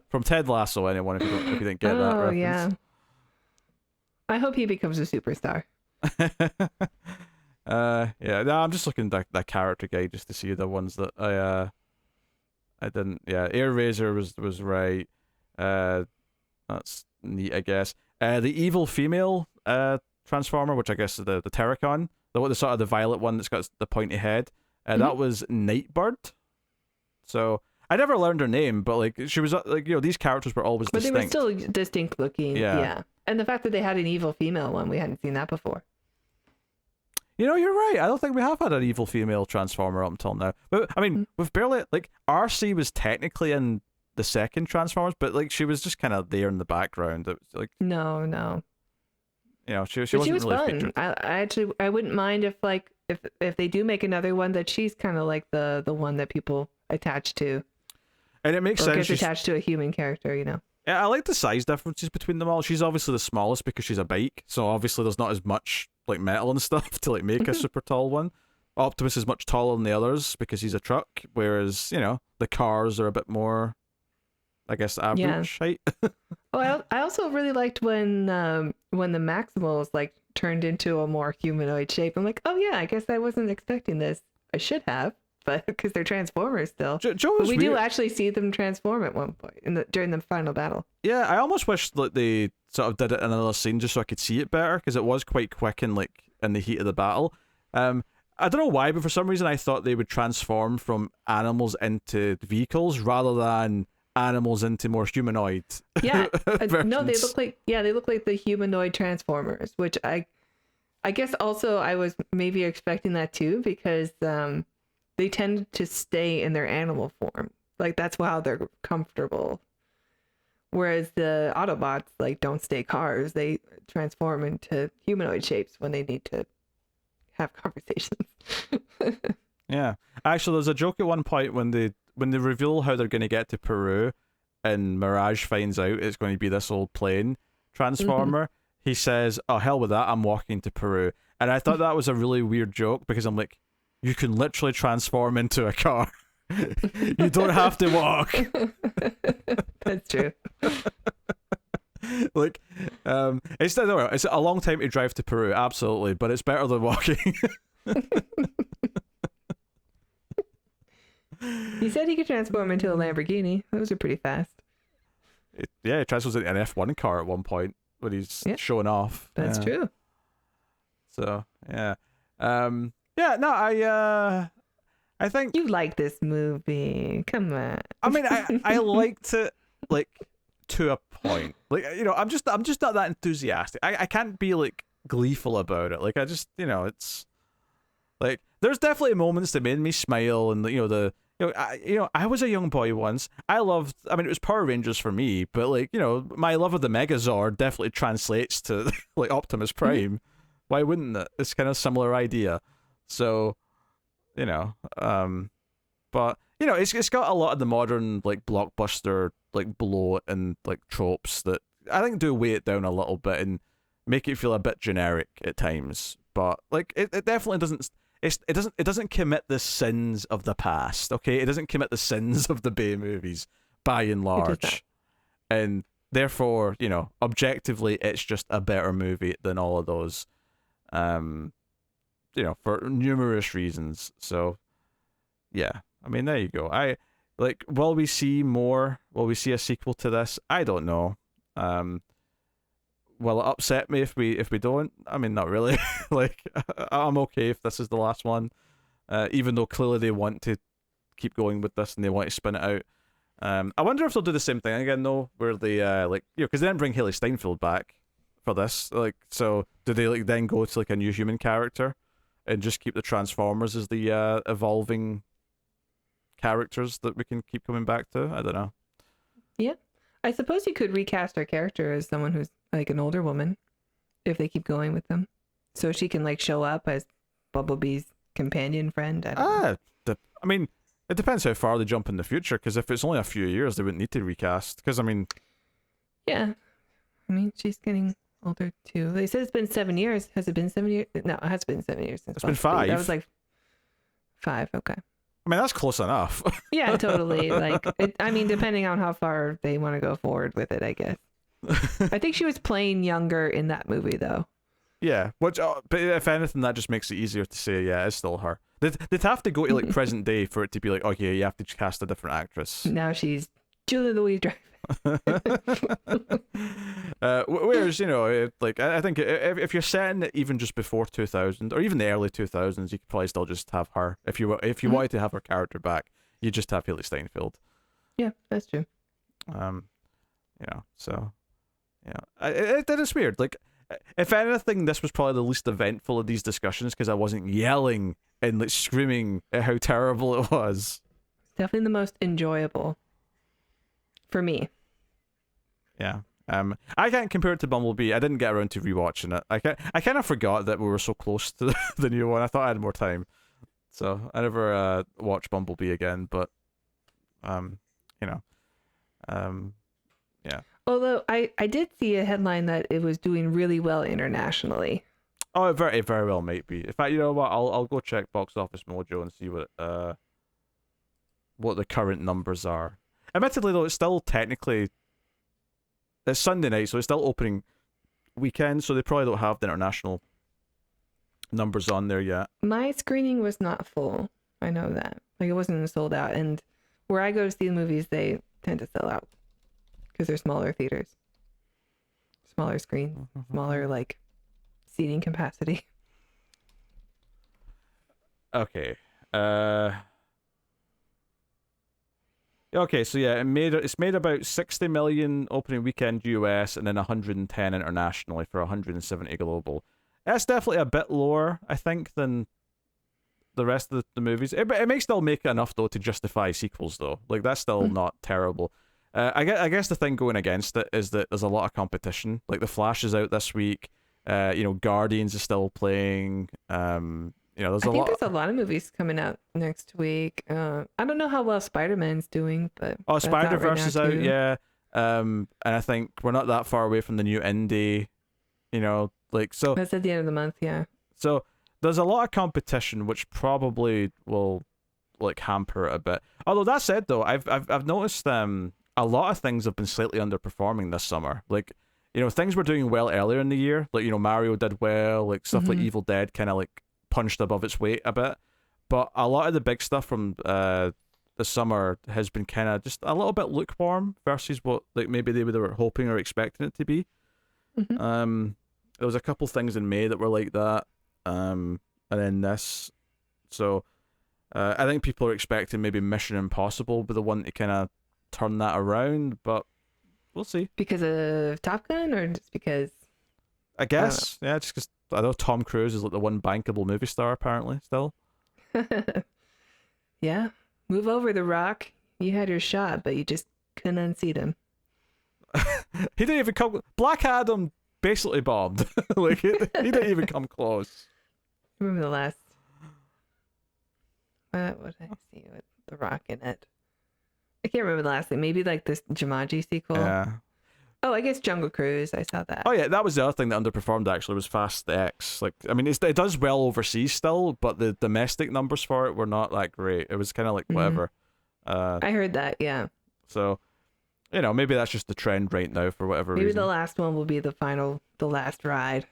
From Ted Lasso, anyone if you didn't get that reference. Oh yeah. I hope he becomes a superstar. Yeah, no, I'm just looking at that character guide just to see the ones that I didn't. Yeah, Air Razor was right. That's neat, I guess. The evil female transformer, which I guess is the Terracon, the sort of the violet one that's got the pointy head. That was Nightbird. So I never learned her name, but like she was like, you know, these characters were always distinct. But they were still distinct looking. Yeah. And the fact that they had an evil female one, we hadn't seen that before. You know, you're right. I don't think we have had an evil female transformer up until now. But I mean, we've barely like RC was technically in the second Transformers, but like she was just kind of there in the background. It was like no. You know, she was really fun. featured. I wouldn't mind if they do make another one that she's kind of like the one that people attach to. And it makes sense. Gets attached to a human character, you know. Yeah, I like the size differences between them all. She's obviously the smallest because she's a bike, so obviously there's not as much like metal and stuff to like make a super tall one. Optimus is much taller than the others because he's a truck, whereas, you know, the cars are a bit more, I guess, average height. Oh, I also really liked when the Maximals like turned into a more humanoid shape. I'm like, oh yeah, I guess I wasn't expecting this. I should have, but because they're Transformers still. But we do actually see them transform at one point during the final battle. Yeah, I almost wish that they sort of did it in another scene just so I could see it better, because it was quite quick and like in the heat of the battle. I don't know why, but for some reason I thought they would transform from animals into vehicles rather than animals into more humanoid. Yeah, no, they look like the humanoid Transformers, which I guess also I was maybe expecting that too, because they tend to stay in their animal form. Like that's how they're comfortable. Whereas the Autobots like don't stay cars; they transform into humanoid shapes when they need to have conversations. Yeah, actually, there's a joke at one point when they reveal how they're going to get to Peru, and Mirage finds out it's going to be this old plane transformer. He says, "Oh hell with that! I'm walking to Peru." And I thought that was a really weird joke because I'm like, you can literally transform into a car. You don't have to walk. That's true. Like, it's a long time to drive to Peru, absolutely, but it's better than walking. He said he could transform into a Lamborghini. Those are pretty fast. He transforms into an F1 car at one point when he's showing off. That's true. So yeah, I think you like this movie. Come on. I mean, I liked it like to a point. Like, you know, I'm just not that enthusiastic. I can't be like gleeful about it. Like I just, you know, it's like there's definitely moments that made me smile, and I was a young boy once. I mean, it was Power Rangers for me, but like, you know, my love of the Megazord definitely translates to like Optimus Prime. Why wouldn't it? It's kind of similar idea. So, you know, but you know, it's got a lot of the modern like blockbuster like bloat and like tropes that I think do weigh it down a little bit and make it feel a bit generic at times. But like it definitely doesn't. It doesn't commit the sins of the past. Okay, it doesn't commit the sins of the Bay movies by and large, and therefore, you know, objectively, it's just a better movie than all of those. You know, for numerous reasons. So, yeah, I mean, there you go. Will we see more? Will we see a sequel to this? I don't know. Will it upset me if we don't? I mean, not really. Like, I'm okay if this is the last one. even though clearly they want to keep going with this and they want to spin it out. I wonder if they'll do the same thing again though, where they like, you know, because they didn't bring Haley Steinfeld back for this, like, so do they like then go to like a new human character and just keep the Transformers as the evolving characters that we can keep coming back to? I don't know. Yeah, I suppose you could recast her character as someone who's like an older woman if they keep going with them, so she can like show up as Bumblebee's companion friend. I don't know. I mean, it depends how far they jump in the future, because if it's only a few years, they wouldn't need to recast. Because I mean, yeah, I mean she's getting older too. They said it's been 7 years. Has it been 7 years? No, it has been 7 years since. It's been 5. That was like 5. Okay. I mean, that's close enough. Yeah, totally. Like, I mean, depending on how far they want to go forward with it, I guess. I think she was playing younger in that movie, though. Yeah, which, but if anything, that just makes it easier to say, yeah, it's still her. They'd have to go to like present day for it to be like, okay, you have to cast a different actress. Now she's Julie Louis-Dreyfus. Whereas, you know, like I think if you're setting it even just before 2000 or even the early 2000s, you could probably still just have her. If you wanted to have her character back, you just have Haley Steinfeld. Yeah, that's true. You know, so yeah, it's weird. Like, if anything, this was probably the least eventful of these discussions because I wasn't yelling and like screaming at how terrible it was. Definitely the most enjoyable for me. Yeah. I can't compare it to Bumblebee. I didn't get around to rewatching it. I kind of forgot that we were so close to the new one. I thought I had more time, so I never watched Bumblebee again. But, you know, yeah. Although I did see a headline that it was doing really well internationally. Oh, it very well might be. In fact, you know what? I'll go check Box Office Mojo and see what the current numbers are. Admittedly, though, it's still technically it's Sunday night, so it's still opening weekend, so they probably don't have the international numbers on there yet. My screening was not full. I know that. Like, it wasn't sold out, and where I go to see the movies, they tend to sell out because they're smaller theaters, smaller screen, smaller like seating capacity. Okay. Okay, so yeah, it's made about 60 million opening weekend US and then 110 internationally for 170 global. That's definitely a bit lower, I think, than the rest of the movies. It may still make enough though to justify sequels though. Like, that's still not terrible. I guess the thing going against it is that there's a lot of competition. Like, The Flash is out this week. You know, Guardians is still playing. You know, there's a lot of movies coming out next week. I don't know how well Spider-Man's doing, but Spider-Verse is out, too. yeah. And I think we're not that far away from the new indie. You know, like, so that's at the end of the month, yeah. So there's a lot of competition, which probably will like hamper it a bit. Although that said, though, I've noticed a lot of things have been slightly underperforming this summer. Like, you know, things were doing well earlier in the year. Like, you know, Mario did well. Like, stuff like Evil Dead kind of like punched above its weight a bit. But a lot of the big stuff from the summer has been kind of just a little bit lukewarm versus what like maybe they were hoping or expecting it to be. There was a couple things in May that were like that. And then this. So I think people are expecting maybe Mission Impossible be the one to kind of turn that around, but we'll see. Because of Top Gun, or just because? I guess, yeah, just because I know Tom Cruise is like the one bankable movie star apparently still. Yeah, move over, The Rock. You had your shot, but you just couldn't unseat him. He didn't even come. Black Adam basically bombed. Like, he didn't even come close. Remember the last? What did I see with The Rock in it? I can't remember the last thing. Maybe like this Jumanji sequel. Yeah. Oh, I guess Jungle Cruise. I saw that. Oh yeah, that was the other thing that underperformed actually was Fast X. Like, I mean, it does well overseas still, but the domestic numbers for it were not that great. It was kind of like whatever. I heard that. Yeah. So, you know, maybe that's just the trend right now for whatever reason. Maybe the last one will be the last ride.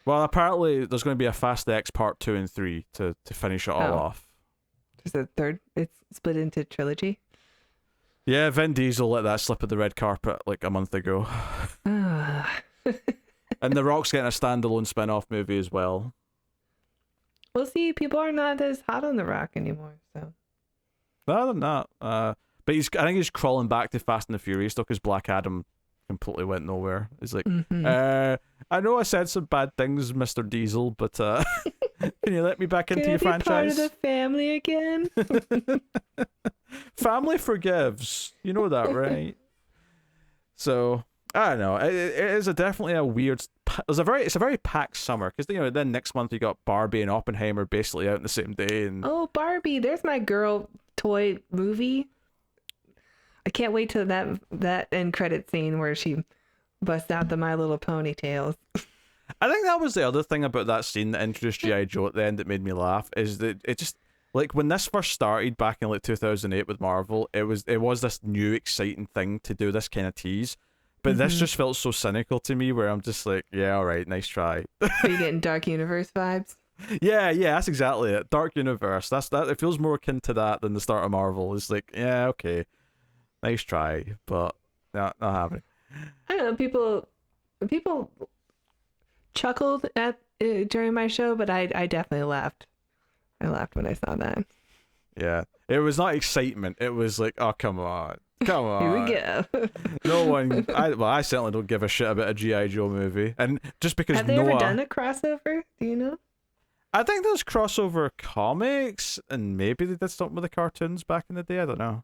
Well, apparently there's going to be a Fast X Part 2 and 3 to finish it all off. There's a third. It's split into trilogy. Yeah, Vin Diesel let that slip at the red carpet like a month ago. And The Rock's getting a standalone spin-off movie as well. We'll see. People are not as hot on The Rock anymore, so. Other than that, but I think he's crawling back to Fast and the Furious though, because Black Adam completely went nowhere. He's like, I know I said some bad things, Mr. Diesel, but can you let me back into your franchise? Part of the family again? Family forgives. You know that, right? So I don't know. It is definitely a weird. It's a very packed summer because then next month you got Barbie and Oppenheimer basically out on the same day. And Barbie! There's my girl toy movie. I can't wait till that end credit scene where she busts out the My Little Ponytails. I think that was the other thing about that scene that introduced G.I. Joe at the end that made me laugh, is that it just, like, when this first started back in like 2008 with Marvel, it was this new exciting thing to do this kind of tease, but this just felt so cynical to me, where I'm just like, yeah, all right, nice try. Are you getting Dark Universe vibes? Yeah, that's exactly it. Dark Universe. That. It feels more akin to that than the start of Marvel. It's like, yeah, okay, nice try, but not happening. I don't know. People chuckled at during my show, but I definitely laughed. I laughed when I saw that. Yeah, it was not excitement. It was like, oh, come on. Here we go. No one. I certainly don't give a shit about a G.I. Joe movie, and just because have they ever done a crossover? Do you know? I think there's crossover comics, and maybe they did something with the cartoons back in the day. I don't know.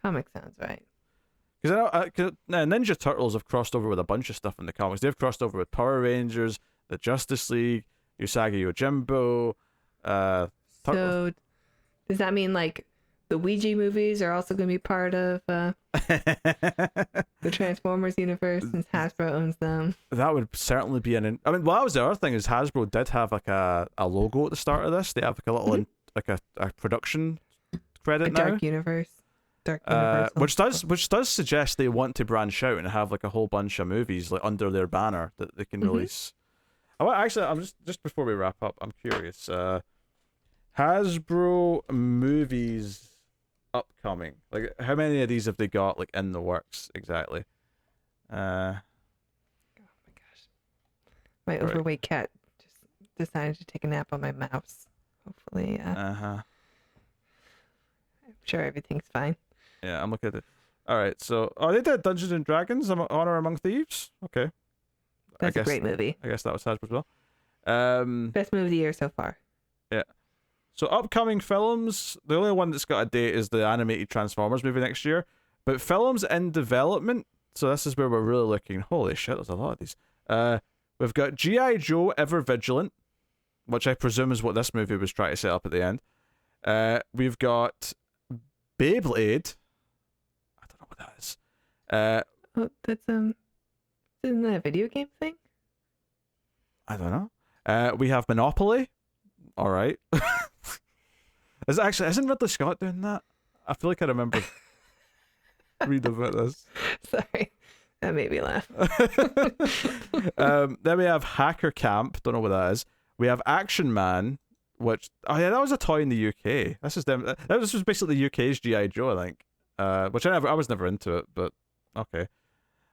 Comic sounds right. Because Ninja Turtles have crossed over with a bunch of stuff in the comics. They've crossed over with Power Rangers, the Justice League, Usagi Yojimbo. So, does that mean like the Ouija movies are also going to be part of the Transformers universe since Hasbro owns them? That would certainly be that was the other thing, is Hasbro did have like a logo at the start of this. They have like a little like a production credit now. Dark Universe. Which does suggest they want to branch out and have like a whole bunch of movies like under their banner that they can release. I'm just before we wrap up, I'm curious. Hasbro movies upcoming. Like, how many of these have they got like in the works exactly? Oh my gosh, my overweight cat just decided to take a nap on my mouse. Hopefully, I'm sure everything's fine. Yeah, I'm looking at it. All right, so they did Dungeons and Dragons: Honor Among Thieves. Okay, that's a great movie. I guess that was Hasbro as well. Best movie of the year so far. Yeah. So upcoming films, the only one that's got a date is the animated Transformers movie next year. But films in development, so this is where we're really looking. Holy shit, there's a lot of these. We've got G.I. Joe Ever Vigilant, which I presume is what this movie was trying to set up at the end. We've got Beyblade. I don't know what that is. That's isn't that a video game thing? I don't know. We have Monopoly. All right. Isn't Ridley Scott doing that? I feel like I remember reading about this. Sorry, that made me laugh. Then we have Hacker Camp. Don't know what that is. We have Action Man, which that was a toy in the UK. This is them. This was basically the UK's G.I. Joe, I think. Which I was never into it, but okay.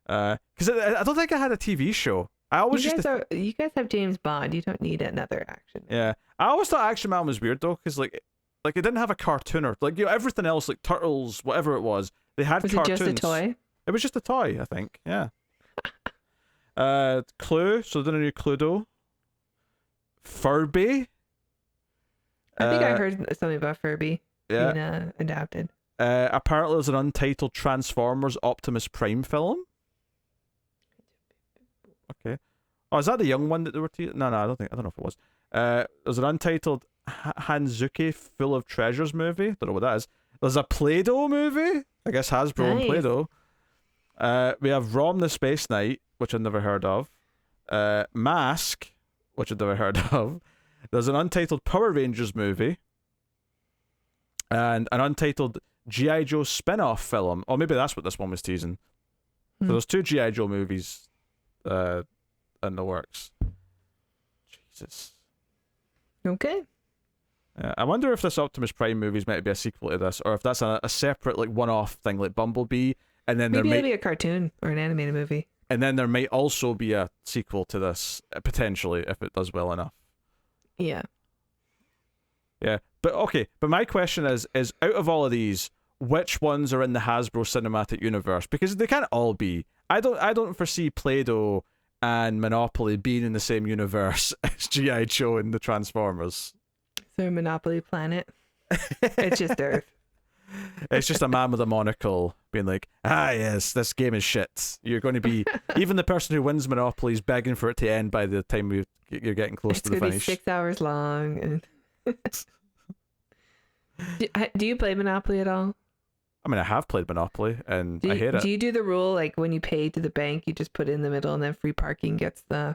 Because I don't think I had a TV show. You guys have James Bond. You don't need another action. Yeah, I always thought Action Man was weird though, because like it didn't have a cartoon or like everything else, like Turtles, whatever it was. They had cartoons. Was it just a toy? It was just a toy, I think. Yeah. Clue. So then a new Cluedo. Furby. I think I heard something about Furby being adapted. Apparently, there's an untitled Transformers Optimus Prime film. Okay. Oh, is that the young one that they were No, I don't know if it was. There's an untitled Hanzuki Full of Treasures movie. Don't know what that is. There's a Play-Doh movie. I guess Hasbro and Play-Doh. We have Rom the Space Knight, which I've never heard of. Mask, which I've never heard of. There's an untitled Power Rangers movie. And an untitled G.I. Joe spin-off film. Or maybe that's what this one was teasing. So there's 2 G.I. Joe movies in the works. Jesus. Okay. I wonder if this Optimus Prime movie is meant to be a sequel to this, or if that's a separate like one-off thing like Bumblebee, and then maybe it'll be a cartoon or an animated movie. And then there might also be a sequel to this potentially if it does well enough. Yeah. Yeah, but okay. But my question is out of all of these, which ones are in the Hasbro Cinematic Universe? Because they can't all be. I don't foresee Play-Doh and Monopoly being in the same universe as G.I. Joe and the Transformers. So Monopoly Planet. It's just Earth. It's just a man with a monocle being like, yes, this game is shit. You're going to be... Even the person who wins Monopoly is begging for it to end by the time you're getting close to the finish. It's going to be 6 hours long. Do you play Monopoly at all? I mean, I have played Monopoly, and I hate it. Do you do the rule, like, when you pay to the bank, you just put it in the middle, and then free parking gets all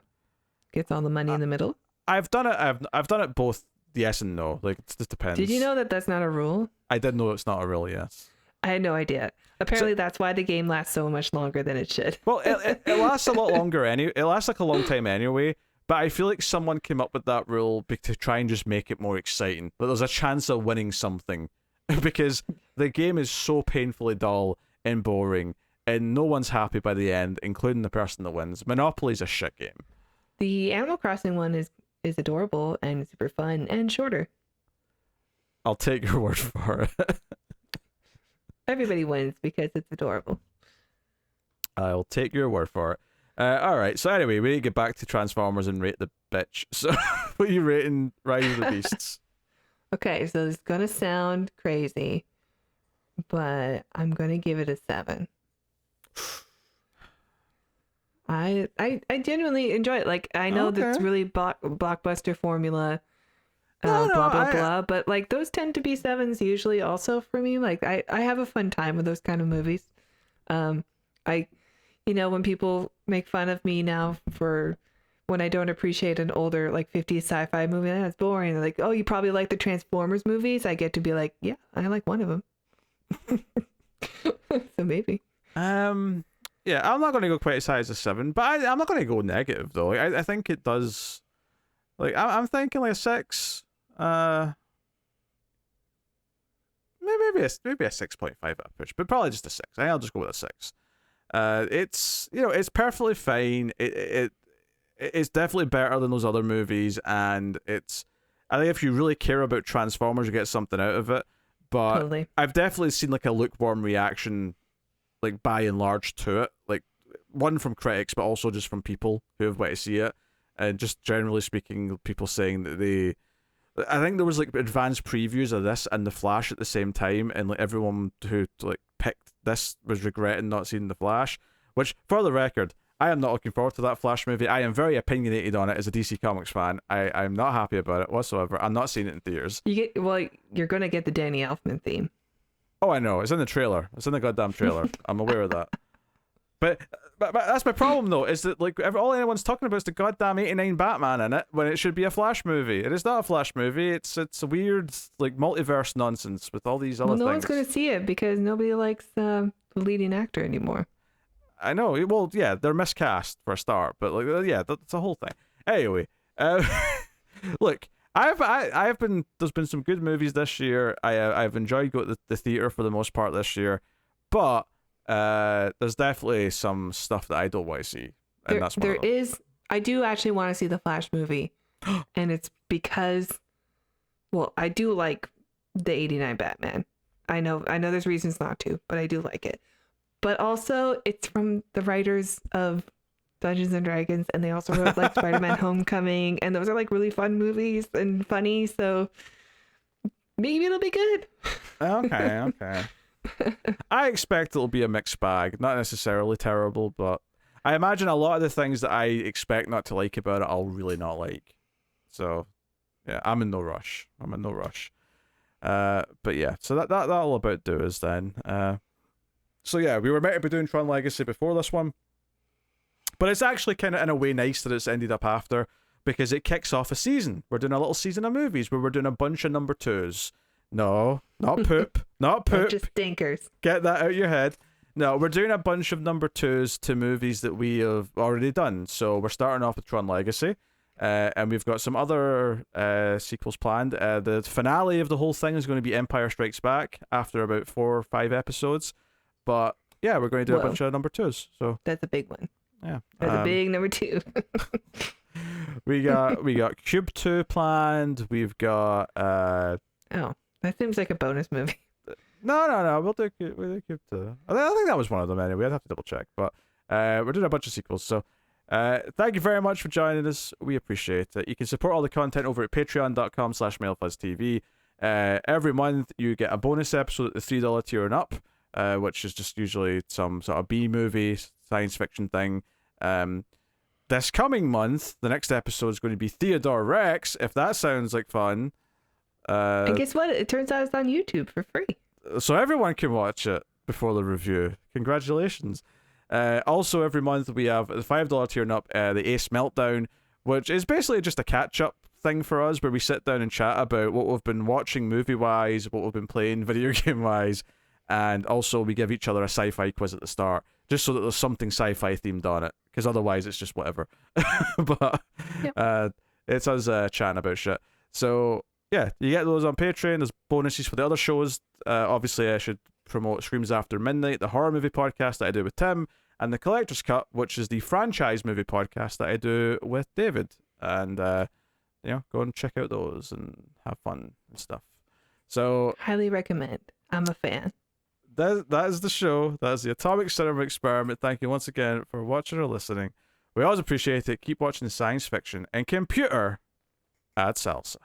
the money in the middle? I've done it. I've done it both yes and no. Like, it just depends. Did you know that that's not a rule? I did know it's not a rule, yes. I had no idea. Apparently, that's why the game lasts so much longer than it should. Well, it lasts a lot longer anyway. It lasts like a long time anyway. But I feel like someone came up with that rule to try and just make it more exciting. That there's a chance of winning something. Because the game is so painfully dull and boring, and no one's happy by the end, including the person that wins. Monopoly's a shit game. The Animal Crossing one is adorable and super fun and shorter. I'll take your word for it. Everybody wins because it's adorable. I'll take your word for it. Alright, so anyway, we need to get back to Transformers and rate the bitch. So, what are you rating Rise of the Beasts? Okay, so it's gonna sound crazy, but I'm gonna give it a 7. I genuinely enjoy it. Like, I know that's really blockbuster formula, blah blah blah, but like those tend to be 7s usually also for me. Like, I have a fun time with those kind of movies. When people make fun of me now for when I don't appreciate an older, like, 50s sci-fi movie, that's boring. They're like, oh, you probably like the Transformers movies? I get to be like, yeah, I like one of them. So maybe. Yeah, I'm not going to go quite as high as a 7, but I'm not going to go negative, though. I think it does... Like, I'm thinking like a 6. Maybe a 6.5 at a push, but probably just a 6. I think I'll just go with a 6. It's perfectly fine. It's definitely better than those other movies, and I think if you really care about Transformers, you get something out of it. But totally. I've definitely seen like a lukewarm reaction, like by and large, to it. Like, one from critics, but also just from people who have went to see it, and just generally speaking, people saying that I think there was like advanced previews of this and The Flash at the same time, and like everyone who like picked this was regretting not seeing The Flash. Which, for the record, I am not looking forward to that Flash movie. I am very opinionated on it as a DC Comics fan. I'm not happy about it whatsoever. I'm not seeing it in theaters. You're gonna get the Danny Elfman theme. Oh, I know. It's in the trailer. It's in the goddamn trailer. I'm aware of that. But that's my problem, though, is that like all anyone's talking about is the goddamn 89 Batman in it, when it should be a Flash movie. It is not a Flash movie. It's a weird like multiverse nonsense with all these other things. Well, no one's gonna see it because nobody likes the leading actor anymore. I know. Well, yeah, they're miscast for a start, but like, yeah, that's a whole thing. Anyway, look, I've been. There's been some good movies this year. I've enjoyed going to the theater for the most part this year, but there's definitely some stuff that I don't want to see, and that's one of them. I do actually want to see the Flash movie, and it's because, well, I do like the '89 Batman. I know there's reasons not to, but I do like it. But also, it's from the writers of Dungeons and Dragons, and they also wrote like Spider-Man: Homecoming, and those are like really fun movies and funny. So maybe it'll be good. Okay. I expect it'll be a mixed bag, not necessarily terrible, but I imagine a lot of the things that I expect not to like about it, I'll really not like. So yeah, I'm in no rush. But yeah, so that'll about do us then. So yeah, we were meant to be doing Tron Legacy before this one, but it's actually kind of in a way nice that it's ended up after, because it kicks off a season. We're doing a little season of movies where we're doing a bunch of number 2s. No, not poop, not poop. Just stinkers. Get that out of your head. No, we're doing a bunch of number 2s to movies that we have already done. So we're starting off with Tron Legacy, and we've got some other sequels planned. The finale of the whole thing is going to be Empire Strikes Back after about 4 or 5 episodes. But yeah, we're going to do a bunch of number 2s. So that's a big one. Yeah, that's a big number 2. we got Cube 2 planned. We've got Oh, that seems like a bonus movie. No. We'll do Cube 2. I think that was one of them anyway. I'd have to double check, but we're doing a bunch of sequels. So thank you very much for joining us. We appreciate it. You can support all the content over at patreon.com/MailFuzzTV. Every month you get a bonus episode at the $3 tier and up, which is just usually some sort of B movie science fiction thing. This coming month, the next episode is going to be Theodore Rex, if that sounds like fun. And guess what? It turns out it's on YouTube for free. So everyone can watch it before the review. Congratulations. Also, every month we have the $5 tier and up, the Ace Meltdown, which is basically just a catch-up thing for us where we sit down and chat about what we've been watching movie-wise, what we've been playing video game-wise, and also we give each other a sci-fi quiz at the start, just so that there's something sci-fi themed on it, because otherwise it's just whatever. But it's us chatting about shit. So yeah, you get those on Patreon. There's bonuses for the other shows. Obviously I should promote Screams After Midnight, the horror movie podcast that I do with Tim, and the Collector's Cut, which is the franchise movie podcast that I do with David. And go and check out those and have fun and stuff. So highly recommend. I'm a fan. That is the show. That is the Atomic Cinema Experiment. Thank you once again for watching or listening. We always appreciate it. Keep watching the science fiction and computer. Add salsa.